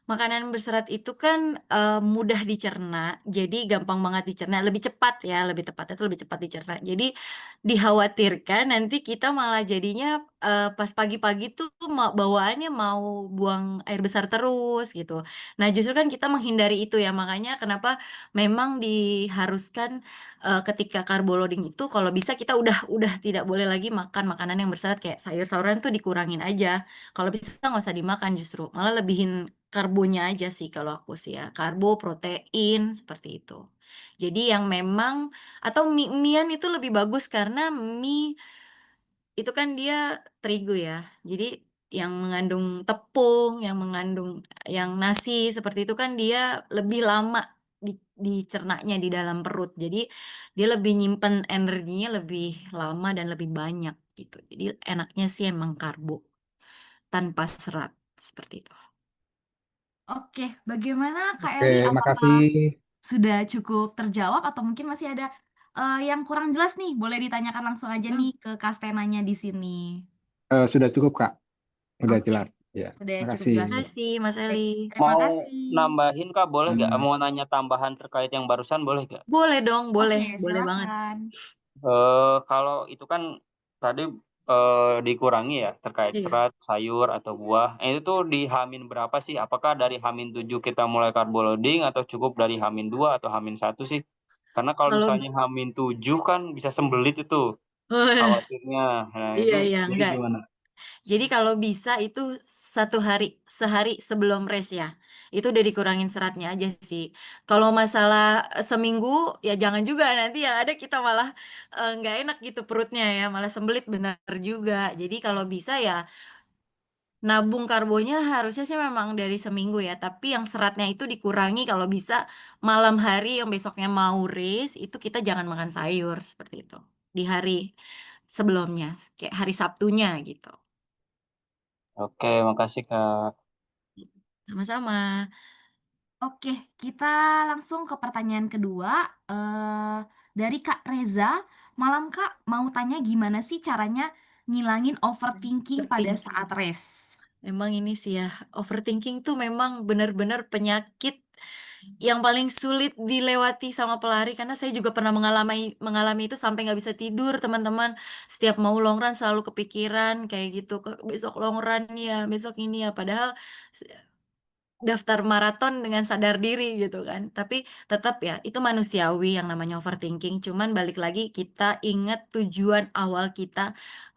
Makanan berserat itu kan mudah dicerna, jadi gampang banget dicerna, lebih cepat ya, lebih tepatnya itu lebih cepat dicerna. Jadi dikhawatirkan nanti kita malah jadinya pas pagi-pagi tuh bawaannya mau buang air besar terus gitu. Nah justru kan kita menghindari itu ya, makanya kenapa memang diharuskan ketika carbo loading itu kalau bisa kita udah tidak boleh lagi makan makanan yang berserat kayak sayur-sayuran tuh dikurangin aja. Kalau bisa nggak usah dimakan justru, malah lebihin karbonya aja sih kalau aku sih ya, karbo, protein, seperti itu. Jadi yang memang atau mie-an itu lebih bagus karena mie itu kan dia terigu ya. Jadi yang mengandung tepung, yang mengandung yang nasi seperti itu kan dia lebih lama dicernanya di dalam perut. Jadi dia lebih nyimpen energinya lebih lama dan lebih banyak gitu. Jadi enaknya sih emang karbo tanpa serat seperti itu. Oke, bagaimana Kak Oke, Eli? makasih. Apakah sudah cukup terjawab atau mungkin masih ada yang kurang jelas nih? Boleh ditanyakan langsung aja Hmm, nih ke Kastenanya di sini. Sudah cukup, Kak. Udah Oke, jelas. Ya, sudah cukup makasih. jelas. Makasih Mas Baik, Eli. terima Mau kasih. nambahin Kak, boleh gak? Hmm. Mau nanya tambahan terkait yang barusan boleh gak? Boleh dong, Oke, boleh banget. silakan. Kalau itu kan tadi dikurangi ya terkait Iya. serat, sayur atau buah. Itu tuh di Hamin berapa sih? Apakah dari Hamin 7 kita mulai carbo loading atau cukup dari Hamin 2 atau Hamin 1 sih? Karena kalau Kalau misalnya Hamin 7 kan bisa sembelit itu khawatirnya. Nah, itu iya iya jadi enggak. gimana? Jadi kalau bisa itu sehari sebelum race ya. Itu udah dikurangin seratnya aja sih. Kalau masalah seminggu ya jangan juga nanti yang ada kita malah nggak enak gitu perutnya ya, malah sembelit benar juga. Jadi kalau bisa ya nabung karbonya harusnya sih memang dari seminggu ya, tapi yang seratnya itu dikurangi kalau bisa malam hari yang besoknya mau race itu kita jangan makan sayur seperti itu. Di hari sebelumnya, kayak hari Sabtunya gitu. Oke, makasih Kak. Sama-sama. Oke, kita langsung ke pertanyaan kedua. Dari Kak Reza, malam Kak mau tanya gimana sih caranya ngilangin overthinking pada Overthinking. saat race? Memang ini sih ya, overthinking tuh memang benar-benar penyakit yang paling sulit dilewati sama pelari karena saya juga pernah mengalami itu sampai nggak bisa tidur teman-teman. Setiap mau long run selalu kepikiran kayak gitu, besok long run ya, besok ini ya. Padahal daftar maraton dengan sadar diri gitu kan. Tapi tetap ya, itu manusiawi yang namanya overthinking. Cuman balik lagi kita ingat tujuan awal kita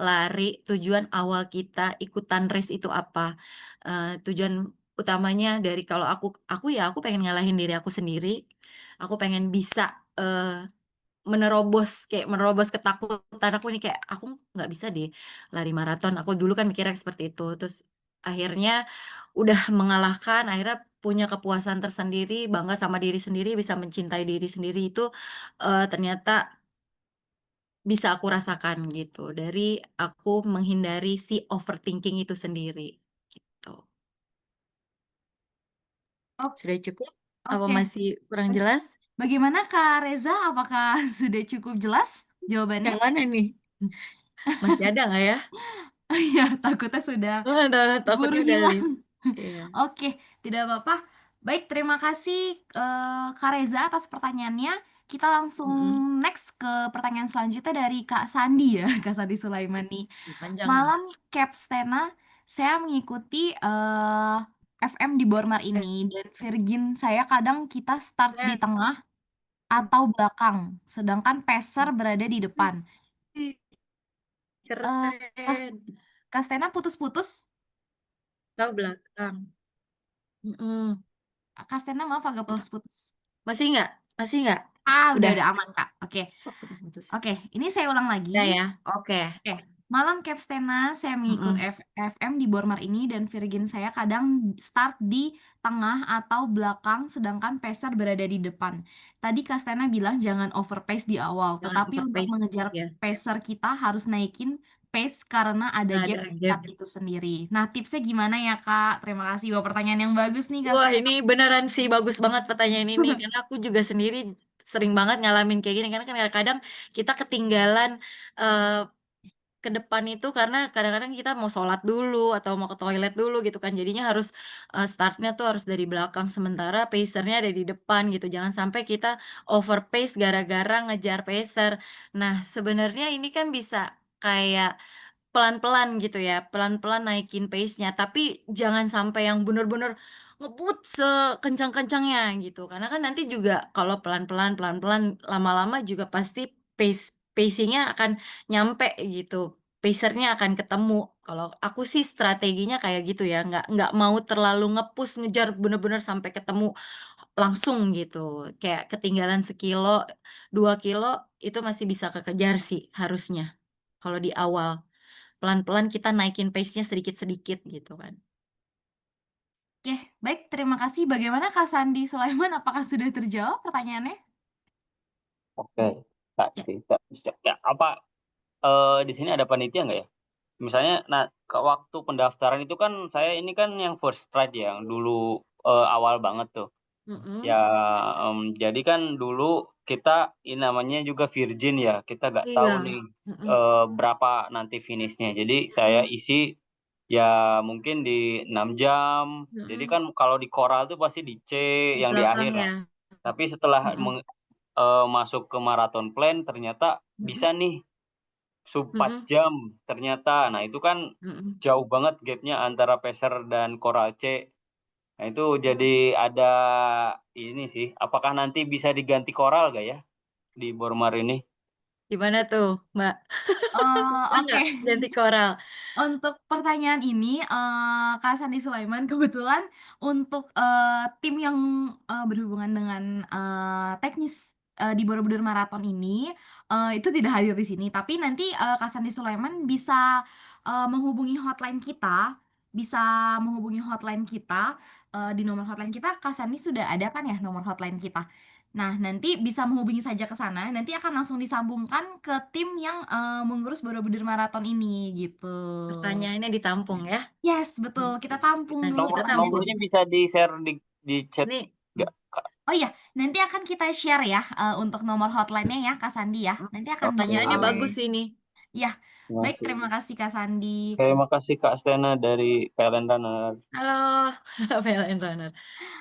lari, tujuan awal kita ikutan race itu apa. Tujuan utamanya dari kalau aku pengen ngalahin diri aku sendiri. Aku pengen bisa menerobos ketakutan aku nih kayak aku nggak bisa deh lari maraton. Aku dulu kan mikirnya seperti itu. Terus akhirnya udah mengalahkan, akhirnya punya kepuasan tersendiri, bangga sama diri sendiri, bisa mencintai diri sendiri itu ternyata bisa aku rasakan gitu dari aku menghindari si overthinking itu sendiri gitu. Oh, Sudah cukup? Apa oke. masih kurang jelas? Bagaimana Kak Reza? Apakah sudah cukup jelas jawabannya? Yang mana nih? Masih ada nggak ya? Iya, takutnya sudah keburu Takutnya udah hilang. live. Iya. Oke, tidak apa-apa. Baik, terima kasih Kak Reza atas pertanyaannya. Kita langsung Mm-mm. next ke pertanyaan selanjutnya dari Kak Sandi ya, Kak Sandi Sulaiman nih. Panjang nih. Malam Capstena, saya mengikuti FM di Bormar ini dan Virgin saya kadang kita start di Keren. tengah atau belakang, sedangkan peser berada di depan. Eh, Kas Keren. Kastena putus-putus. Tahu belakang. Mm-mm. Kastena maaf agak Oh, putus-putus. masih nggak? Masih nggak? Udah Udah. ada aman Kak. Oke. Oh, putus-putus. Oke, ini saya ulang lagi. Udah ya. Oke. Oke, malam Capstena saya mengikut Mm-mm. FM di Bormar ini dan Virgin saya kadang start di tengah atau belakang sedangkan peser berada di depan. Tadi Kastena bilang jangan overpace di awal, Jangan tetapi untuk overpace. mengejar Ya. peser kita harus naikin pace karena ada Nah, gap ada di gap. start itu sendiri. Nah, tipsnya gimana ya Kak? Terima kasih. Wah, pertanyaan yang bagus nih Wah, Kastena. ini beneran sih bagus banget pertanyaan ini. Karena aku juga sendiri sering banget ngalamin kayak gini. Karena kan kadang-kadang kita ketinggalan eh, ke depan itu karena kadang-kadang kita mau sholat dulu atau mau ke toilet dulu gitu kan. Jadinya harus startnya tuh harus dari belakang sementara pacernya ada di depan gitu. Jangan sampai kita over pace gara-gara ngejar pacer. Nah, sebenarnya ini kan bisa kayak pelan-pelan gitu ya, pelan-pelan naikin pace-nya, tapi jangan sampai yang bener-bener ngebut sekencang-kencangnya gitu. Karena kan nanti juga kalau pelan-pelan pelan-pelan, lama-lama juga pasti pacing-nya akan nyampe gitu, pacer-nya akan ketemu. Kalau aku sih strateginya kayak gitu ya, nggak mau terlalu nge-push, ngejar bener-bener sampai ketemu langsung gitu. Kayak ketinggalan sekilo, 2 kilo, itu masih bisa kekejar sih harusnya, kalau di awal. Pelan-pelan kita naikin pace-nya sedikit-sedikit gitu kan. Oke, baik, terima kasih. Bagaimana Kak Sandi Sulaiman? Apakah sudah terjawab pertanyaannya? Oke, Kak Ya. Tita. Ya, apa di sini ada panitia nggak ya? Misalnya, nah ke waktu pendaftaran itu kan saya ini kan yang first stride ya, yang dulu awal banget tuh. Mhm. Ya, jadi kan dulu kita ini namanya juga virgin ya, kita nggak Iya. tahu nih Mhm. berapa nanti finishnya. Jadi saya Mhm. isi ya mungkin di 6 jam. Jadi Mhm. kan kalau di koral tuh pasti di C Di yang di belakang akhir lah. ya. Tapi setelah Mhm. masuk ke marathon plan ternyata Mhm. bisa nih sub 4 Mhm. jam ternyata. Nah, itu kan Mhm. jauh banget gap-nya antara pacer dan koral C. Nah, itu jadi ada ini sih, apakah nanti bisa diganti koral nggak ya di Bormar ini? Gimana tuh, Mbak? Bisa Oke. nggak ganti koral? Untuk pertanyaan ini, Kak Sandi Sulaiman, kebetulan untuk, tim yang, berhubungan dengan, teknis, di Borobudur Marathon ini, itu tidak hadir di sini. Tapi nanti, Kak Sandi Sulaiman bisa, menghubungi hotline kita, di nomor hotline kita Kak Sandi sudah ada kan ya nomor hotline kita? Nah, nanti bisa menghubungi saja ke sana, nanti akan langsung disambungkan ke tim yang, mengurus Borobudur Marathon ini, gitu. Pertanyaannya ditampung ya. Yes, betul, kita tampung Nanti dulu kita pertanyaan. tampung. Nomornya bisa di-share di chat Nih, nggak, Kak? Oh iya, nanti akan kita share ya, untuk nomor hotline-nya ya, Kak Sandi ya. Nanti akan Oke, pertanyaannya bagus oleh ini. iya, terima baik, kasih. terima kasih Kak Sandi. Terima kasih Kak Stena dari PLN Runner. Halo, PLN Runner.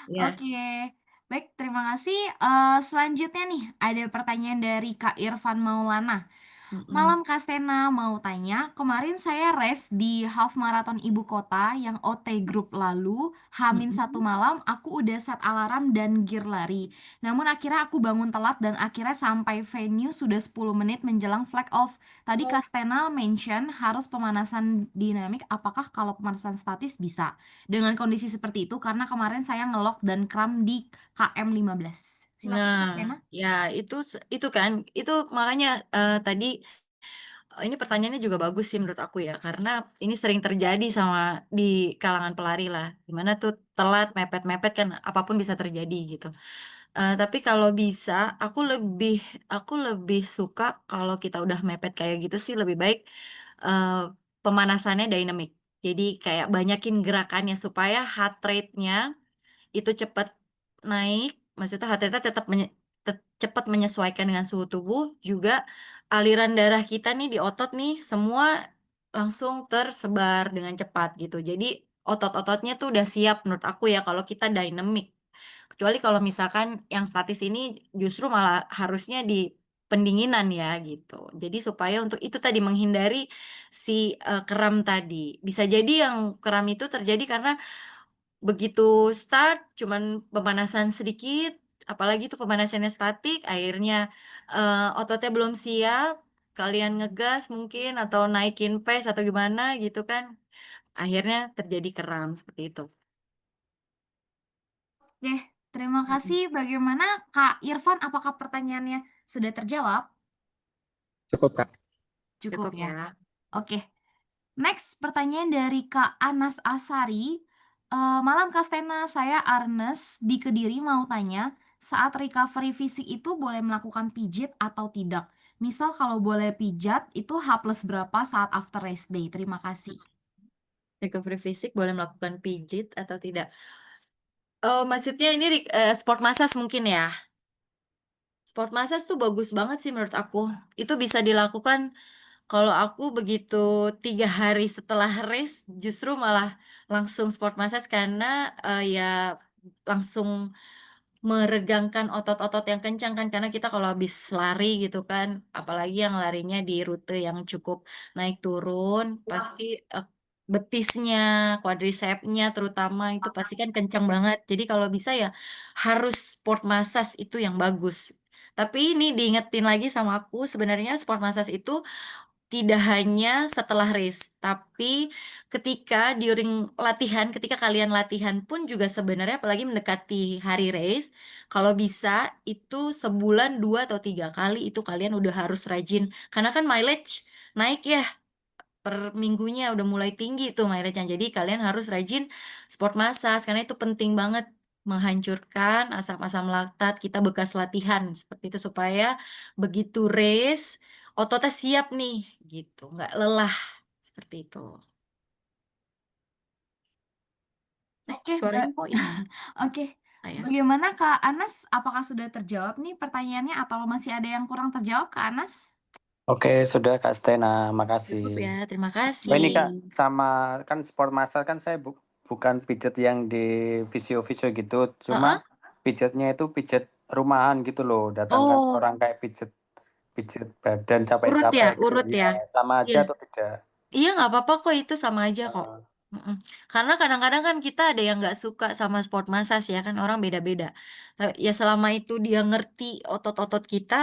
Ya. Oke, baik, terima kasih. Selanjutnya nih, ada pertanyaan dari Kak Irfan Maulana. Mhm. Malam Kak Stena, mau tanya, kemarin saya race di half marathon ibu kota yang OT Group lalu, Hamin satu Mhm. malam, aku udah set alarm dan gear lari. Namun akhirnya aku bangun telat dan akhirnya sampai venue sudah 10 menit menjelang flag off. Tadi Kak Stena mention harus pemanasan dinamik, apakah kalau pemanasan statis bisa? Dengan kondisi seperti itu, karena kemarin saya ngelok dan kram di KM 15. Silakan Kak Stena. Nah, ya itu kan, itu makanya tadi ini pertanyaannya juga bagus sih menurut aku ya, karena ini sering terjadi sama di kalangan pelari lah, dimana tuh telat, mepet-mepet kan apapun bisa terjadi gitu. Tapi kalau bisa, aku lebih suka kalau kita udah mepet kayak gitu sih lebih baik eh, pemanasannya dynamic. Jadi kayak banyakin gerakannya supaya heart rate-nya itu cepat naik, maksudnya heart rate-nya cepat menyesuaikan dengan suhu tubuh, juga aliran darah kita nih di otot nih semua langsung tersebar dengan cepat gitu. Jadi otot-ototnya tuh udah siap menurut aku ya kalau kita dynamic. Kecuali kalau misalkan yang statis ini justru malah harusnya di pendinginan ya gitu. Jadi supaya untuk itu tadi menghindari si kram tadi. Bisa jadi yang kram itu terjadi karena begitu start cuman pemanasan sedikit, apalagi itu pemanasannya statik, akhirnya, ototnya belum siap, kalian ngegas mungkin atau naikin pace atau gimana gitu kan, akhirnya terjadi kram, seperti itu. Oke, terima Mhm. kasih. Bagaimana Kak Irfan? Apakah pertanyaannya sudah terjawab? Cukup, Kak. Cukup Cukup ya. ya. Oke, next pertanyaan dari Kak Anas Asari. Malam Kak Stena, saya Arnes di Kediri mau tanya, saat recovery fisik itu boleh melakukan pijit atau tidak? Misal kalau boleh pijat, itu H plus berapa saat after race day? Terima kasih. Recovery fisik boleh melakukan pijit atau tidak? Maksudnya ini sport massage mungkin ya? Sport massage tuh bagus banget sih menurut aku. Itu bisa dilakukan Kalau aku begitu 3 hari setelah race justru malah langsung sport massage karena, ya langsung meregangkan otot-otot yang kencang kan, karena kita kalau habis lari gitu kan, apalagi yang larinya di rute yang cukup naik turun, pasti, betisnya, quadricepsnya terutama itu pasti kan kencang banget. Jadi kalau bisa ya harus sport massage itu yang bagus. Tapi ini diingetin lagi sama aku, sebenarnya sport massage itu tidak hanya setelah race, tapi ketika during latihan, ketika kalian latihan pun juga sebenarnya apalagi mendekati hari race, kalau bisa itu sebulan 2 atau 3 kali itu kalian udah harus rajin. Karena kan mileage naik ya, per minggunya udah mulai tinggi tuh mileage-nya. Jadi kalian harus rajin sport massage karena itu penting banget menghancurkan asam-asam laktat kita bekas latihan, seperti itu supaya begitu race ototnya siap nih, gitu, nggak lelah, seperti itu. Oke, Suaranya kok ini, oke. kayak Bagaimana Kak Anas, apakah sudah terjawab nih pertanyaannya atau masih ada yang kurang terjawab Kak Anas? Oke, sudah Kak Stena, makasih. cukup ya, terima Oh ini Kak, kasih. sama kan sport massage kan saya bukan pijet yang di visio-visio gitu, cuma Heeh? pijetnya itu pijet rumahan gitu loh, datangkan Oh, orang kayak pijet pijet badan capek-capek gitu. urut Ya, ya? sama aja Iya. atau tidak? Iya, nggak apa-apa kok, itu sama aja kok. Heeh. Mhm. Karena kadang-kadang kan kita ada yang nggak suka sama sport massage ya kan, orang beda-beda. Ya selama itu dia ngerti otot-otot kita,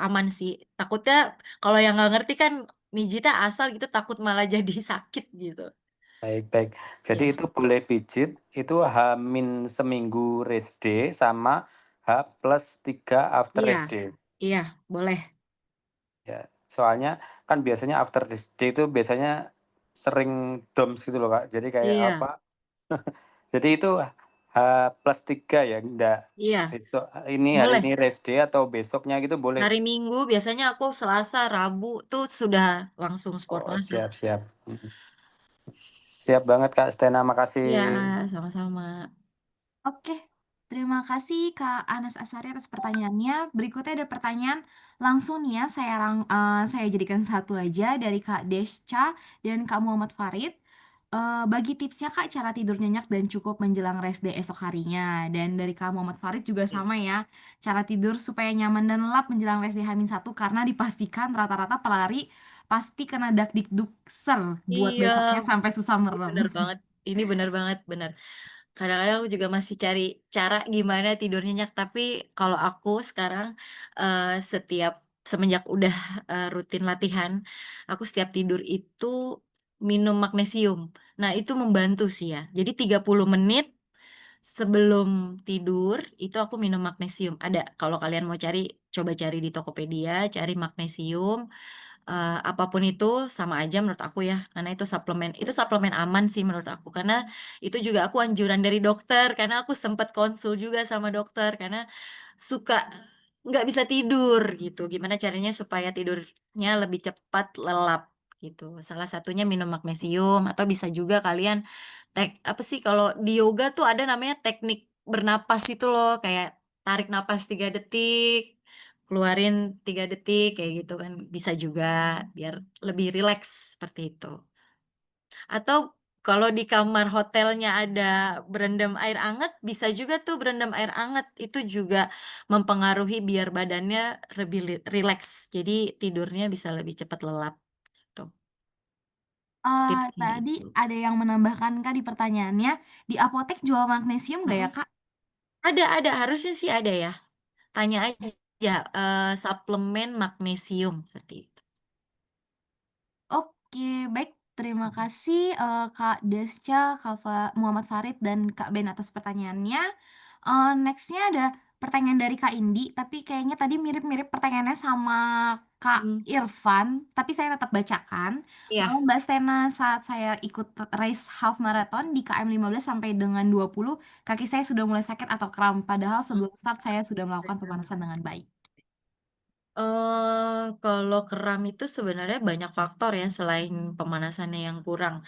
aman sih. Takutnya kalau yang nggak ngerti kan mijitnya asal gitu, takut malah jadi sakit gitu. Baik, baik. Jadi Iya, itu boleh pijit, itu H-1 rest day sama H+3 after iya, rest day. iya, boleh. Ya, soalnya kan biasanya after this day itu biasanya sering DOMS gitu loh Kak. Jadi kayak Iya, apa? Jadi itu H+3 ya, enggak iya, besok ini hari boleh. ini rest day atau besoknya gitu boleh. Hari Minggu biasanya aku Selasa, Rabu tuh sudah langsung sport Oh, siap, massage. siap. Siap banget Kak Stena, makasih. Iya, sama-sama. Oke, terima kasih Kak Anas Asari atas pertanyaannya. Berikutnya ada pertanyaan langsung nih ya, saya jadikan satu aja dari Kak Desca dan Kak Muhammad Farid. Bagi tipsnya Kak, cara tidur nyenyak dan cukup menjelang rest day esok harinya. Dan dari Kak Muhammad Farid juga sama ya, cara tidur supaya nyaman dan lelap menjelang rest day H-1 karena dipastikan rata-rata pelari pasti kena dakdikdukser buat Iya, besoknya sampai susah ini merem. bener banget. Ini bener banget, bener. Kadang-kadang aku juga masih cari cara gimana tidur nyenyak, tapi kalau aku sekarang, setiap semenjak udah, rutin latihan, aku setiap tidur itu minum magnesium. Nah, itu membantu sih ya. Jadi 30 menit sebelum tidur, itu aku minum magnesium. Ada, kalau kalian mau cari, coba cari di Tokopedia, cari magnesium, apapun itu sama aja menurut aku ya, karena itu suplemen aman sih menurut aku, karena itu juga aku anjuran dari dokter, karena aku sempat konsul juga sama dokter, karena suka nggak bisa tidur gitu, gimana caranya supaya tidurnya lebih cepat lelap gitu. Salah satunya minum magnesium atau bisa juga kalian apa sih kalau di yoga tuh ada namanya teknik bernapas itu loh, kayak tarik napas 3 detik, keluarin 3 detik kayak gitu kan bisa juga biar lebih rileks seperti itu. Atau kalau di kamar hotelnya ada berendam air anget, bisa juga tuh berendam air anget. Itu juga mempengaruhi biar badannya lebih rileks. Jadi tidurnya bisa lebih cepat lelap. Tuh, tipsnya Tadi itu. ada yang menambahkan Kak di pertanyaannya, di apotek jual magnesium nggak ya Mm-mm. Kak? Ada, harusnya sih ada ya. Tanya aja, suplemen magnesium seperti itu. Oke, baik. Terima kasih Kak Desca, Muhammad Farid, dan Kak Ben atas pertanyaannya. Nextnya ada pertanyaan dari Kak Indi, tapi kayaknya tadi mirip-mirip pertanyaannya sama Kak Hmm, Irfan, tapi saya tetap bacakan. Bahwa iya. Mbak Stena saat saya ikut race half marathon di KM 15 sampai dengan 20, kaki saya sudah mulai sakit atau kram, padahal sebelum start saya sudah melakukan pemanasan dengan baik. Kalau kram itu sebenarnya banyak faktor ya selain pemanasannya yang kurang.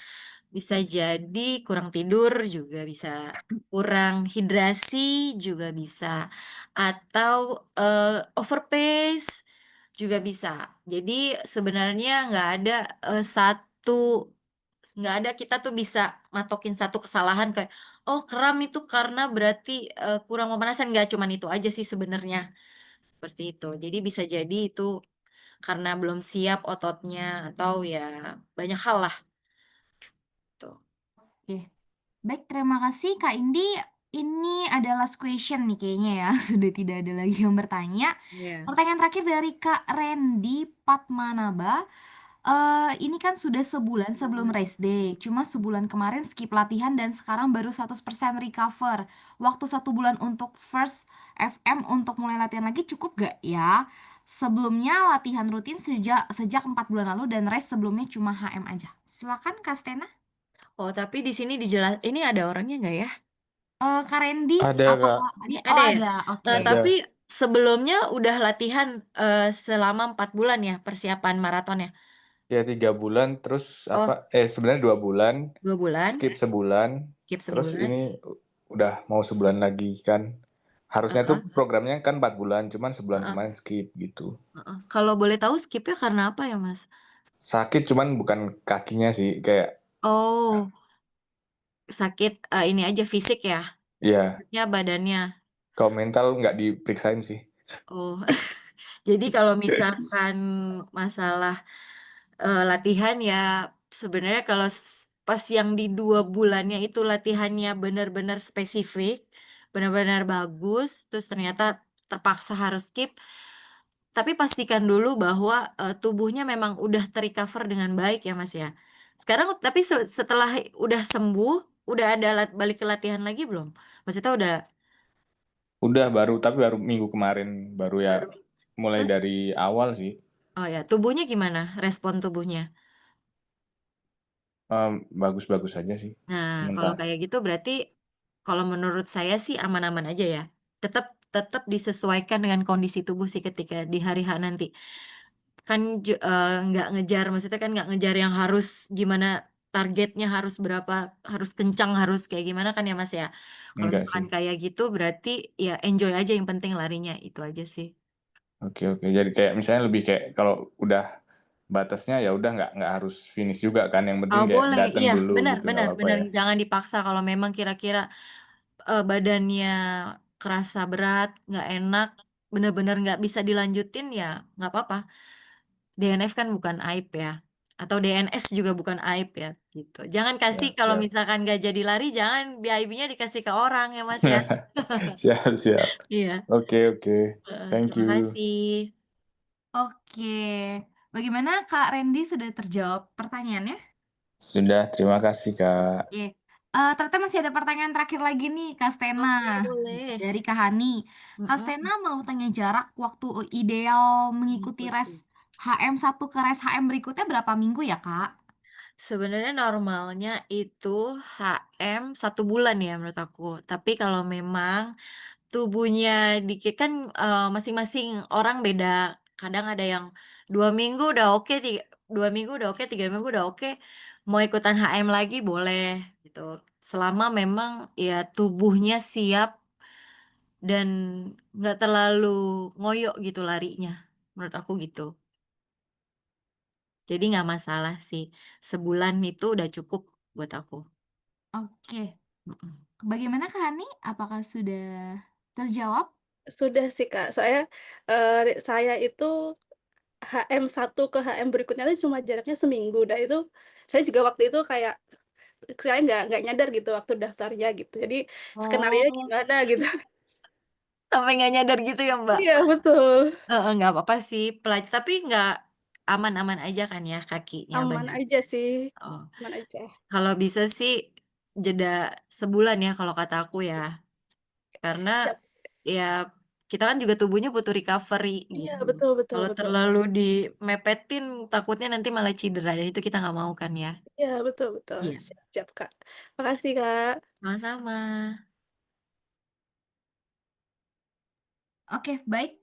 Bisa jadi kurang tidur juga bisa, kurang hidrasi juga bisa, atau overpace. juga bisa. Jadi sebenarnya nggak ada kita tuh bisa matokin satu kesalahan kayak, oh kram itu karena berarti kurang pemanasan, nggak cuman itu aja sih sebenarnya. Seperti itu. Jadi bisa jadi itu karena belum siap ototnya atau ya banyak hal lah tuh. Oke. Baik, terima kasih Kak Indi. Ini adalah last question nih kayaknya ya. Sudah tidak ada lagi yang bertanya. Iya. Pertanyaan terakhir dari Kak Randy Patmanaba. Ini kan sudah sebulan sebelum race day. Cuma sebulan kemarin skip latihan dan sekarang baru 100% recover. Waktu 1 bulan untuk first FM untuk mulai latihan lagi cukup gak ya? Sebelumnya latihan rutin sejak 4 bulan lalu dan race sebelumnya cuma HM aja. Silakan Kak Stena. Oh, tapi di sini ini ada orangnya nggak ya? Kak Randy, Ada, Kak. apakah Ini ada? Oh, ada ya? ada. Oke. Ada. Tapi sebelumnya udah latihan selama 4 bulan ya persiapan maratonnya? Ya 3 bulan terus Oh, sebenarnya 2 bulan, 2 bulan, skip sebulan, skip terus sebulan. ini udah mau sebulan lagi kan. Harusnya tuh Heeh, programnya kan 4 bulan, cuman sebulan heeh, kemarin skip gitu. heeh. Kalau boleh tahu skipnya karena apa ya, Mas? Sakit cuman bukan kakinya sih, kayak Oh, sakit ini aja fisik ya? ya Ya badannya. kalau mental nggak diperiksain sih. Oh, jadi kalau misalkan masalah latihan ya sebenarnya kalau pas yang di 2 bulannya itu latihannya benar-benar spesifik, benar-benar bagus, terus ternyata terpaksa harus skip, tapi pastikan dulu bahwa tubuhnya memang udah terrecover dengan baik ya Mas ya. Sekarang tapi setelah udah sembuh, udah ada balik ke latihan lagi belum? Maksudnya udah Udah tapi baru minggu kemarin, baru ya baru mulai terus dari awal sih. oh ya, tubuhnya gimana? Respon tubuhnya? Bagus-bagus aja sih. Nah, kalau Sementara. kayak gitu berarti kalau menurut saya sih aman-aman aja ya. Tetap tetap disesuaikan dengan kondisi tubuh sih ketika di hari H nanti. Kan nggak ngejar, maksudnya kan nggak ngejar yang harus gimana targetnya harus berapa, harus kencang, harus kayak gimana kan ya Mas ya. Kalau Enggak misalkan sih. kayak gitu berarti ya enjoy aja yang penting larinya, itu aja sih. Oke. Jadi kayak misalnya lebih kayak kalau udah batasnya ya udah nggak harus finish juga kan, yang penting Oh kayak boleh, datang iya dulu benar gitu nggak benar apa-apa benar, ya. jangan dipaksa kalau memang kira-kira badannya kerasa berat, nggak enak, bener-bener nggak bisa dilanjutin ya nggak apa-apa. DNF kan bukan aib ya, atau DNS juga bukan aib ya, gitu. Jangan kasih Ya, kalau siap. misalkan nggak jadi lari, jangan aibnya dikasih ke orang ya Mas ya. Siap. Iya, Oke. Thank terima you. kasih. Oke. Bagaimana Kak Randy, sudah terjawab pertanyaannya? Sudah, terima kasih Kak. Oke. Ternyata masih ada pertanyaan terakhir lagi nih, Kak Stena. Oke, boleh. Dari Kak Hani. Kak Mm-mm. Stena mau tanya jarak waktu ideal mengikuti race HM1 ke race HM berikutnya berapa minggu ya, Kak? Sebenarnya normalnya itu HM 1 bulan ya menurut aku. Tapi kalau memang tubuhnya dikit kan, masing-masing orang beda. Kadang ada yang 2 minggu udah oke, 2 minggu udah oke, 3 minggu udah oke, mau ikutan HM lagi boleh, gitu. Selama memang ya tubuhnya siap dan nggak terlalu ngoyo gitu larinya, menurut aku gitu. Jadi nggak masalah sih, sebulan itu udah cukup buat aku. Oke. Mhm. Bagaimana Kak Hani? Apakah sudah terjawab? Sudah sih, Kak. Soalnya, saya itu HM1 ke HM berikutnya itu cuma jaraknya seminggu, dan itu saya juga waktu itu kayak saya nggak nyadar gitu waktu daftarnya gitu. Jadi skenario Oh, gimana gitu. sampai nggak nyadar gitu ya, Mbak? Iya, betul. Heeh, nggak apa-apa sih, tapi nggak aman-aman aja kan ya kakinya, Aman badan? aja sih, Oh, aman aja. kalau bisa sih jeda sebulan ya kalau kata aku ya. Karena Siap. ya kita kan juga tubuhnya butuh recovery Iya, gitu. betul betul Kalau betul. terlalu dimepetin takutnya nanti malah cedera dan itu kita nggak mau kan ya. Iya, betul betul. Iya, Siap siap, Kak. Makasih, Kak. sama-sama. Oke, baik.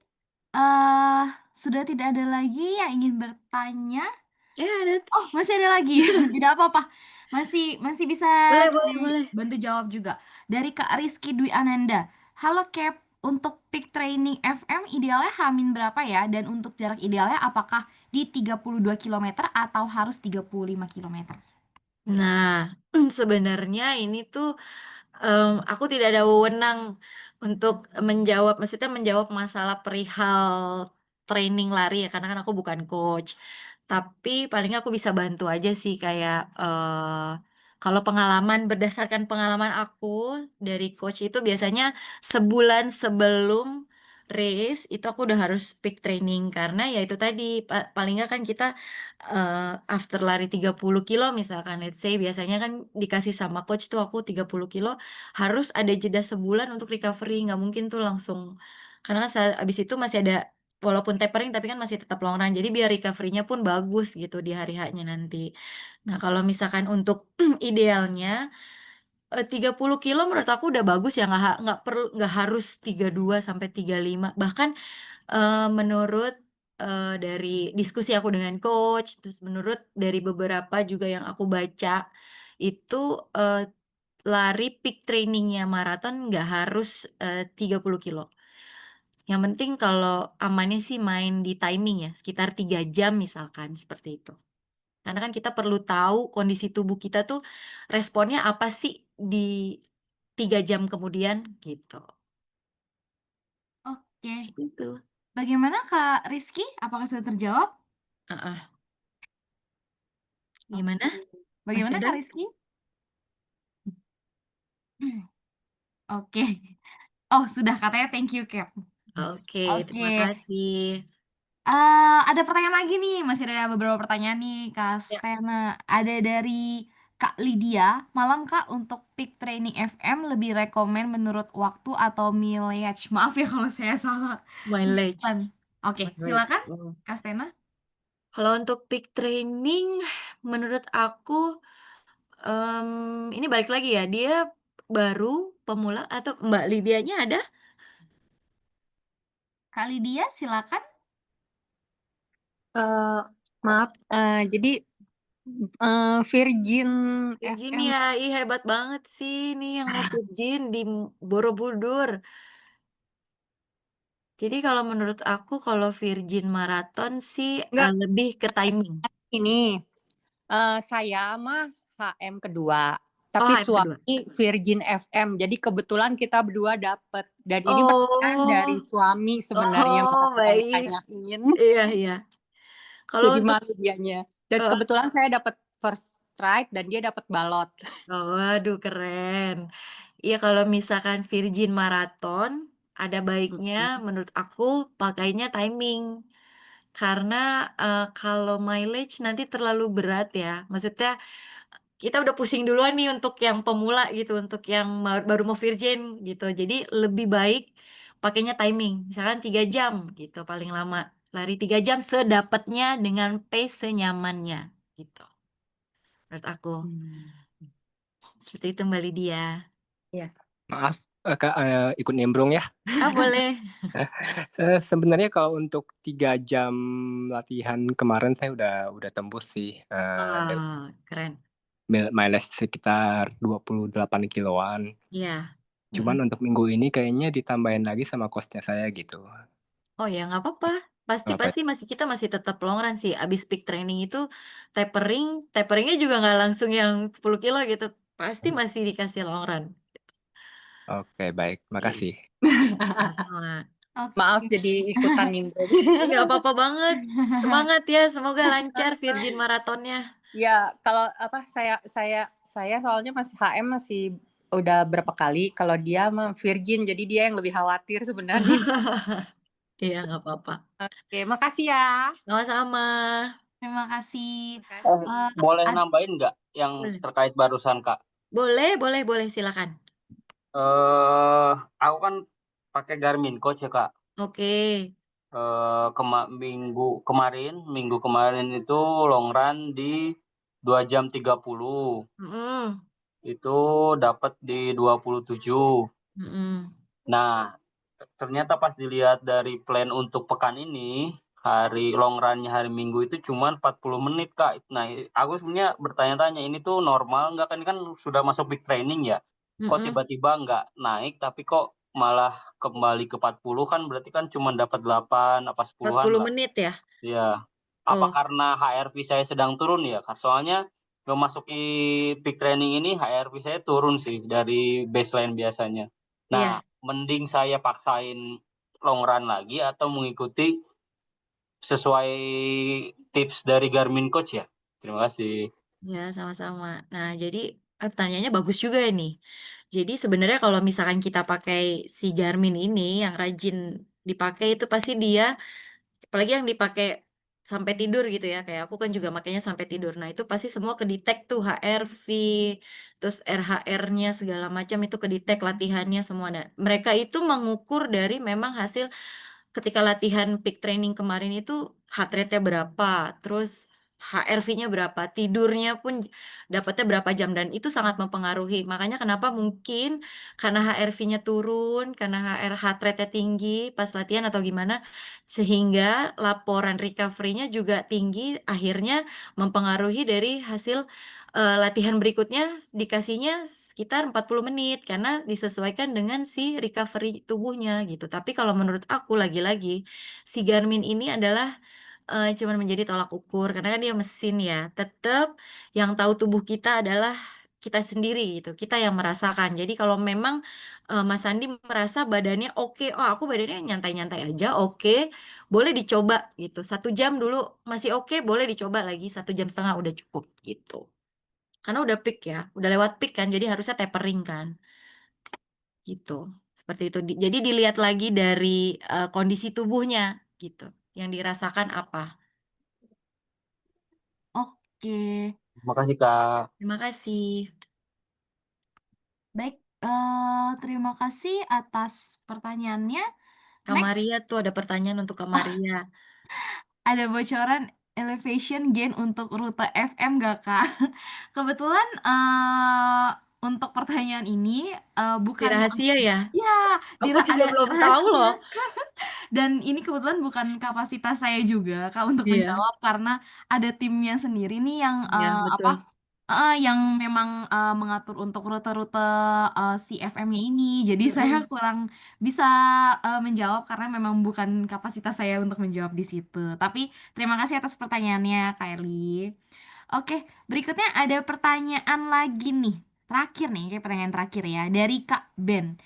eh Sudah tidak ada lagi yang ingin bertanya. Ada. Oh, masih ada lagi. Tidak apa-apa. Masih bisa Boleh, boleh, dibantu boleh. jawab juga. Dari Kak Rizky Dwi Ananda. Halo Cap, untuk peak training FM idealnya H-min berapa ya? Dan untuk jarak idealnya apakah di 32 kilometer atau harus 35 kilometer? Nah, sebenarnya ini tuh aku tidak ada wewenang untuk maksudnya menjawab masalah perihal training lari ya, karena kan aku bukan coach. Tapi paling nggak aku bisa bantu aja sih kayak, kalau berdasarkan pengalaman aku dari coach itu biasanya sebulan sebelum race itu aku udah harus peak training karena ya itu tadi paling nggak kan kita, after lari 30 kilo misalkan let's say biasanya kan dikasih sama coach tuh aku 30 kilo harus ada jeda sebulan untuk recovery, nggak mungkin tuh langsung karena kan abis itu masih ada walaupun tapering tapi kan masih tetap long run, jadi biar recovery-nya pun bagus gitu di hari H-nya nanti. Nah, kalau misalkan untuk idealnya, 30 kilo menurut aku udah bagus ya, nggak harus 32 sampai 35, bahkan, menurut, dari diskusi aku dengan coach, terus menurut dari beberapa juga yang aku baca, itu, lari peak training-nya maraton nggak harus, 30 kilo. Yang penting kalau amannya sih main di timing ya, sekitar 3 jam misalkan, seperti itu. Karena kan kita perlu tahu kondisi tubuh kita tuh responnya apa sih di 3 jam kemudian, gitu. Oke. Seperti itu. Bagaimana Kak Rizky? Apakah sudah terjawab? Heeh. Oke. Gimana? Masih Bagaimana ada? Kak Rizky? Oke. Oh, sudah katanya thank you, Cap. Oke, terima Oke. kasih. Ada pertanyaan lagi nih, masih ada beberapa pertanyaan nih, Kak Ya, Stena. Ada dari Kak Lydia, malam Kak untuk peak training FM lebih rekomen menurut waktu atau mileage? Maaf ya kalau saya salah. mileage. Ucapan. Oke, Mileage. silakan Oh. Kak Stena. Kalau untuk peak training menurut aku, ini balik lagi ya, dia baru, pemula, atau Mbak Lydianya ada? Kak Lydia, silakan. Eh, maaf, jadi Virgin Virgin FM ya, ih hebat banget sih nih yang mau Virgin di Borobudur. Jadi kalau menurut aku kalau Virgin Marathon sih enggak lebih ke timing. ini saya mah HM kedua, Oh, tapi HM kedua. suami Virgin FM. Jadi kebetulan kita berdua dapet. Dan ini pertanyaan dari Oh, suami sebenarnya mau oh saya baik. tanyain. Iya, iya. Kalau Jadi untuk, malu dianya. Dan eh, kebetulan saya dapet first strike dan dia dapet balot. oh, waduh keren. Iya kalau misalkan Virgin Marathon, ada baiknya menurut aku pakainya timing. Karena, kalau mileage nanti terlalu berat ya, maksudnya kita udah pusing duluan nih untuk yang pemula gitu, untuk yang baru mau virgin gitu. Jadi lebih baik pakainya timing, misalkan 3 jam gitu paling lama. Lari 3 jam sedapatnya dengan pace senyamannya, gitu menurut aku. Seperti itu Mbak Lydia. Iya. Maaf, Kak, ikut nimbrung ya. Ah, boleh. Sebenarnya kalau untuk 3 jam latihan kemarin saya udah tembus sih, dengan Wah, keren. mileage sekitar 28 kiloan. Iya, Cuman mhm. untuk minggu ini kayaknya ditambahin lagi sama coach-nya saya gitu. Oh ya nggak apa-apa, pasti Apa pasti kita masih tetap long run sih, abis peak training itu taperingnya juga nggak langsung yang 10 kilo gitu, pasti masih dikasih long run. Oke, baik. Iya, Makasih. sama-sama. Maaf Oke. jadi ikutan nimbrung. Nggak apa-apa banget, semangat ya, semoga lancar Virgin Marathonnya. Ya, kalau apa saya soalnya masih HM masih udah berapa kali, kalau dia mah Virgin, jadi dia yang lebih khawatir sebenarnya. Iya nggak apa-apa, Oke, makasih ya. sama-sama. Terima kasih. Makasih. Boleh Ad- nambahin nggak yang Boleh, terkait barusan Kak? boleh silakan. Aku kan pakai Garmin Coach ya Kak. Oke, Minggu kemarin itu long run di 2 jam 30. mhm, Itu dapat di 27. mhm. Nah, ternyata pas dilihat dari plan untuk pekan ini, hari long run-nya hari Minggu itu cuma 40 menit, Kak. Nah, aku sebenarnya bertanya-tanya, ini tuh normal nggak? Kan ini kan sudah masuk big training ya. Kok Mhm. tiba-tiba nggak naik, tapi kok malah kembali ke 40 kan berarti kan cuma dapat 8 apa 10-an 40 lah. menit ya? Iya. Apa Oh, karena HRV saya sedang turun ya? Soalnya memasuki peak training ini HRV saya turun sih dari baseline biasanya. Nah, iya. mending saya paksain long run lagi atau mengikuti sesuai tips dari Garmin Coach ya? Terima kasih. Ya, sama-sama. Nah, jadi pertanyaannya bagus juga ini. Jadi sebenarnya kalau misalkan kita pakai si Garmin ini yang rajin dipakai itu pasti dia, apalagi yang dipakai sampai tidur gitu ya, kayak aku kan juga makanya sampai tidur. Nah, itu pasti semua kedetek tuh HRV, terus RHR-nya segala macam itu kedetek latihannya semua. Nah, mereka itu mengukur dari memang hasil ketika latihan peak training kemarin itu heart rate-nya berapa, terus HRV-nya berapa, tidurnya pun dapatnya berapa jam, dan itu sangat mempengaruhi. Makanya kenapa mungkin karena HRV-nya turun, karena heart rate-nya tinggi pas latihan atau gimana, sehingga laporan recovery-nya juga tinggi, akhirnya mempengaruhi dari hasil latihan berikutnya dikasihnya sekitar 40 menit karena disesuaikan dengan si recovery tubuhnya gitu. Tapi kalau menurut aku lagi-lagi si Garmin ini adalah cuman menjadi tolak ukur karena kan dia mesin ya. Tetap yang tahu tubuh kita adalah kita sendiri gitu. Kita yang merasakan. Jadi kalau memang Mas Andi merasa badannya oke, oh aku badannya nyantai-nyantai aja, oke, boleh dicoba gitu. 1 jam dulu masih oke, boleh dicoba lagi 1,5 jam udah cukup gitu. Karena udah peak ya, udah lewat peak kan, jadi harusnya tapering kan, gitu. Seperti itu. Jadi dilihat lagi dari kondisi tubuhnya, gitu. Yang dirasakan apa. Oke, Terima kasih, Kak. Terima kasih. baik, terima kasih atas pertanyaannya. Kak Next, Maria tuh ada pertanyaan untuk Kak Maria. ada bocoran elevation gain untuk rute FM gak, Kak? Kebetulan untuk pertanyaan ini Si bukan rahasia ya? ya, Aku juga ada belum tahu loh. rahasia. Dan ini kebetulan bukan kapasitas saya juga, Kak, untuk Iya, menjawab karena ada timnya sendiri nih yang iya betul. yang memang mengatur untuk rute-rute si FM-nya ini. Jadi saya Mm-mm. kurang bisa menjawab karena memang bukan kapasitas saya untuk menjawab di situ. Tapi terima kasih atas pertanyaannya, Kak Eli. Oke, berikutnya ada pertanyaan lagi nih. Terakhir nih, kayak pertanyaan terakhir ya, dari Kak Ben.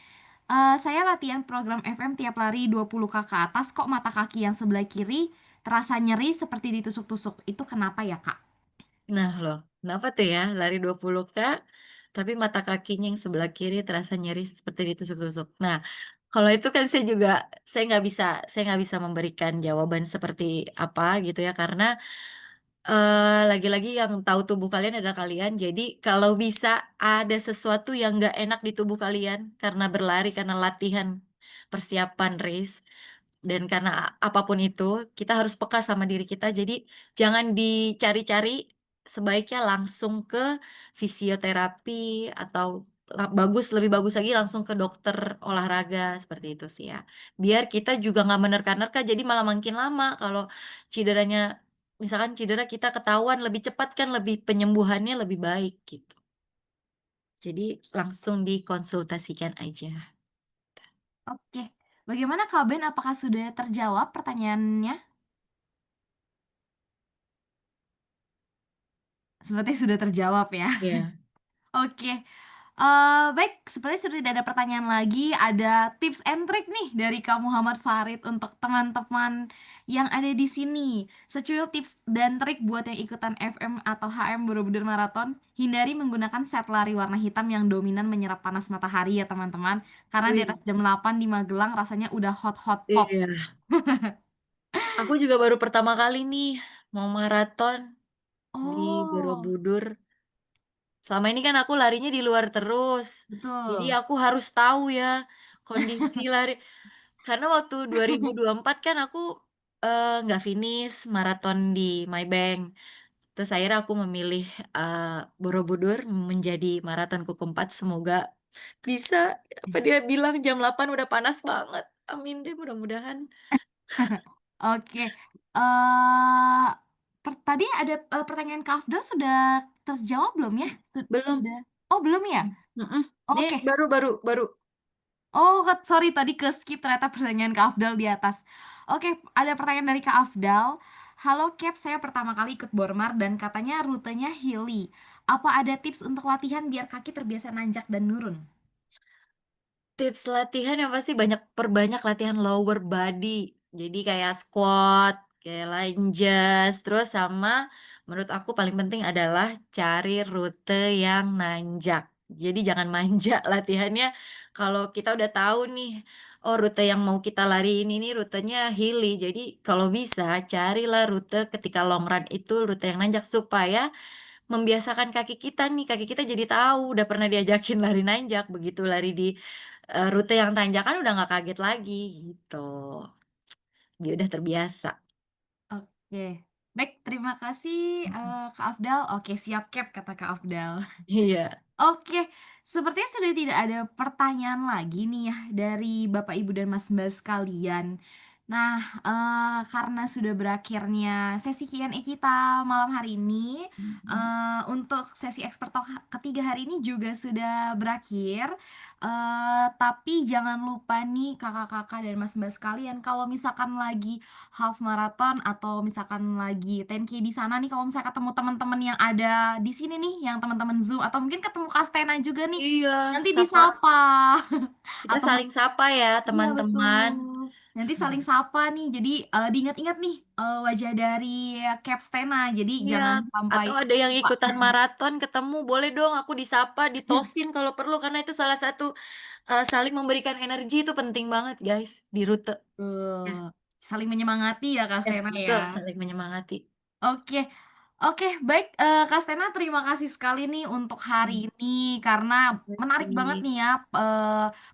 Saya latihan program FM tiap lari 20K ke atas, kok mata kaki yang sebelah kiri terasa nyeri seperti ditusuk-tusuk. Itu kenapa ya, Kak? Nah loh, kenapa tuh ya lari 20K, tapi mata kakinya yang sebelah kiri terasa nyeri seperti ditusuk-tusuk. Nah, kalau itu kan saya nggak bisa memberikan jawaban seperti apa gitu ya, karena lagi-lagi yang tahu tubuh kalian adalah kalian. Jadi kalau bisa ada sesuatu yang nggak enak di tubuh kalian karena berlari, karena latihan persiapan race, dan karena apapun itu, kita harus peka sama diri kita. Jadi jangan dicari-cari, sebaiknya langsung ke fisioterapi atau lebih bagus lagi langsung ke dokter olahraga seperti itu sih ya. Biar kita juga nggak menerka-nerka, jadi malah makin lama kalau cederanya, misalkan cedera kita ketahuan lebih cepat kan lebih penyembuhannya lebih baik gitu. Jadi langsung dikonsultasikan aja. Oke. Bagaimana Kak Ben? Apakah sudah terjawab pertanyaannya? Sepertinya sudah terjawab ya. Ya. Oke. Baik, seperti sudah tidak ada pertanyaan lagi. Ada tips and trick nih dari Kak Muhammad Farid untuk teman-teman yang ada di sini. Secuil tips dan trik buat yang ikutan FM atau HM Borobudur Marathon. Hindari menggunakan set lari warna hitam yang dominan menyerap panas matahari ya teman-teman. Karena di atas Wih, jam 8 di Magelang rasanya udah hot-hot pop. iya. Aku juga baru pertama kali nih mau maraton di Oh, Borobudur. Selama ini kan aku larinya di luar terus. Jadi betul. aku harus tahu ya kondisi lari. Karena waktu 2024 kan aku nggak finish maraton di Maybank. Terus akhirnya aku memilih Borobudur menjadi maratonku keempat. Semoga bisa. Apa dia bilang jam 8 udah panas banget. Amin deh mudah-mudahan. Oke. eh Tadi ada pertanyaan Kak Afdal sudah terjawab belum ya? Belum. Sudah. Oh, belum ya? Mm-mm. Nih Oke. baru baru baru. Oh, sorry tadi ke skip ternyata pertanyaan Kak Afdal di atas. Oke, ada pertanyaan dari Kak Afdal. Halo Cap, saya pertama kali ikut Bormar dan katanya rutenya hilly. Apa ada tips untuk latihan biar kaki terbiasa nanjak dan nurun? Tips latihan yang pasti perbanyak latihan lower body. Jadi kayak squat, kayak lunges, terus sama menurut aku paling penting adalah cari rute yang nanjak. Jadi jangan manja latihannya. Kalau kita udah tahu nih, oh rute yang mau kita lari ini nih rutenya hilly. Jadi kalau bisa carilah rute ketika long run itu rute yang nanjak supaya membiasakan kaki kita jadi tahu, udah pernah diajakin lari nanjak, begitu lari di, rute yang tanjakan udah nggak kaget lagi, gitu. Dia udah terbiasa. Oke. Baik, terima kasih Kak Afdal. Oke, siap Cap kata Kak Afdal. Iya. Oke, sepertinya sudah tidak ada pertanyaan lagi nih ya dari Bapak Ibu dan Mas Mbak sekalian. Nah, karena sudah berakhirnya sesi Q&A kita malam hari ini, untuk sesi expert talk ketiga hari ini juga sudah berakhir. Tapi jangan lupa nih kakak-kakak dan Mas Mbak sekalian, kalau misalkan lagi half marathon atau misalkan lagi 10K di sana nih, kalau misalnya ketemu teman-teman yang ada di sini nih, yang teman-teman Zoom atau mungkin ketemu Kastena juga nih, Iya, nanti sapa disapa. kita Atau saling sapa ya, iya teman-teman. betul. Nanti saling sapa nih. Jadi diingat-ingat nih wajah dari Capstena. Jadi Iya, jangan sampai atau ada yang lupa. ikutan maraton ketemu, boleh dong aku disapa, ditosin kalau perlu, karena itu salah satu, saling memberikan energi itu penting banget guys, di rute. Ya. Saling menyemangati ya Yes, Kastena ya. betul, saling menyemangati. Oke, oke, baik, Kak Stena, terima kasih sekali nih untuk hari ini karena menarik banget Makasih. nih ya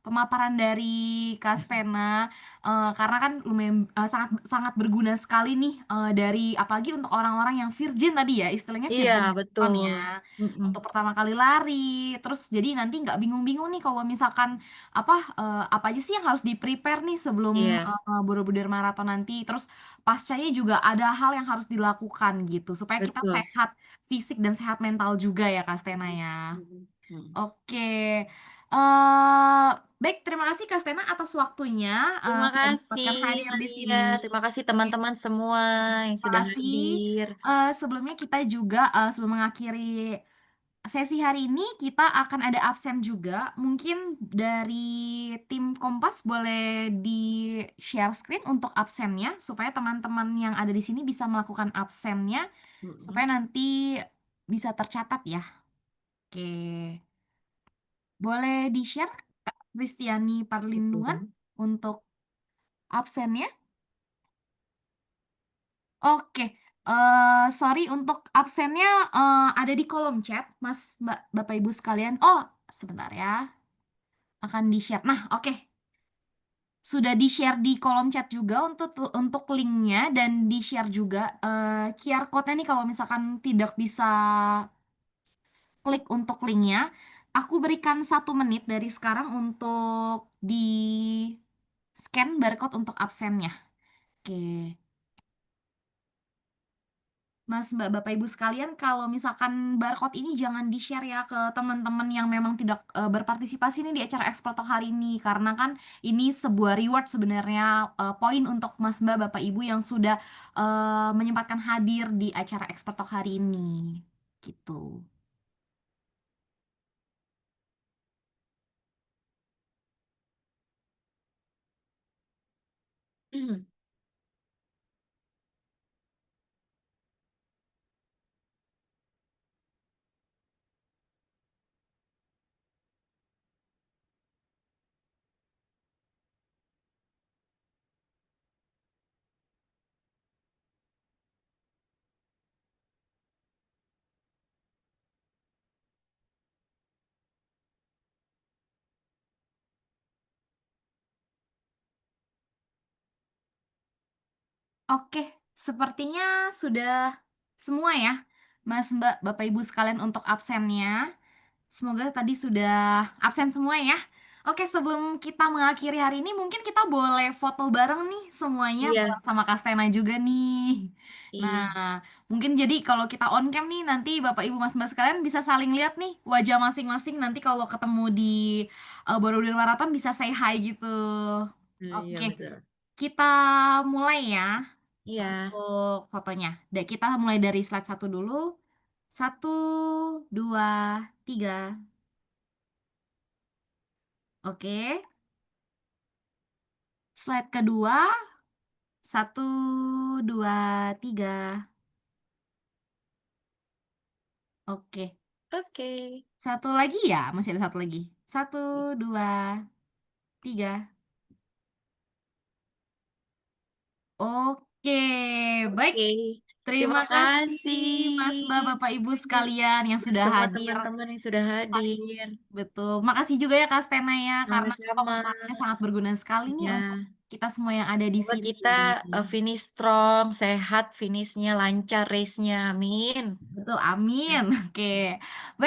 pemaparan dari Kak Stena, karena kan lumayan sangat sangat berguna sekali nih dari apalagi untuk orang-orang yang virgin tadi ya, istilahnya Iya, virgin marathon betul. ya. Mhm. Untuk pertama kali lari, terus jadi nanti nggak bingung-bingung nih kalau misalkan apa aja sih yang harus di-prepare nih sebelum Iya, Borobudur Marathon nanti. Terus pascanya juga ada hal yang harus dilakukan gitu supaya kita betul. sehat fisik dan sehat mental juga ya Kak Stena ya. Mhm, mhm. Oke. eh Baik, terima kasih Kak Stena atas waktunya Terima sudah kasih, menyempatkan hadir di Maria. sini. Terima kasih teman-teman semua yang Terima sudah kasih. hadir. Sebelumnya kita juga sebelum mengakhiri sesi hari ini kita akan ada absen juga. Mungkin dari tim Kompas boleh di-share screen untuk absennya supaya teman-teman yang ada di sini bisa melakukan absennya supaya Mhm, nanti bisa tercatat ya. Oke. Boleh di-share Kak Kristiani Perlindungan mhm. untuk absennya? Oke. Sorry untuk absennya ada di kolom chat, Mas, Mbak, Bapak Ibu sekalian. Oh, sebentar ya. Akan di-share. Nah, oke. Sudah di-share di kolom chat juga untuk linknya dan di-share juga QR code-nya nih kalau misalkan tidak bisa klik untuk linknya. Aku berikan 1 menit dari sekarang untuk di scan barcode untuk absennya. Oke. Mas, Mbak, Bapak, Ibu sekalian, kalau misalkan barcode ini jangan di-share ya ke teman-teman yang memang tidak berpartisipasi nih di acara Ekspor Talk hari ini. Karena kan ini sebuah reward sebenarnya, poin untuk Mas, Mbak, Bapak, Ibu yang sudah menyempatkan hadir di acara Ekspor Talk hari ini. Gitu. Oke, sepertinya sudah semua ya, Mas, Mbak, Bapak, Ibu sekalian untuk absennya. Semoga tadi sudah absen semua ya. Oke, sebelum kita mengakhiri hari ini, mungkin kita boleh foto bareng nih semuanya Iya, bareng sama Kak Stena juga nih. iya. Nah, mungkin jadi kalau kita on cam nih, nanti Bapak Ibu Mas Mbak sekalian bisa saling lihat nih wajah masing-masing. Nanti kalau ketemu di Borobudur Marathon bisa say hi gitu. Iya, Oke, betul. kita mulai ya Iya. untuk fotonya. Kita mulai dari slide 1 dulu. 1, 2, 3. Oke. Slide kedua. 1, 2, 3. Oke. Oke. Satu lagi ya? Masih ada satu lagi. 1, 2, 3. Oke. Baik. Oke. Terima Terima kasih kasih Mas Mbak, Bapak Ibu sekalian yang buat sudah semua hadir. teman-teman yang sudah hadir. Betul. Makasih juga ya Kak Stena ya, karena Sama-sama. pemaparannya sangat berguna sekali nih Ya. untuk kita semua yang ada di Semoga sini. kita finish strong, sehat, finishnya lancar race-nya. Amin. Betul, amin. Oke. Baik.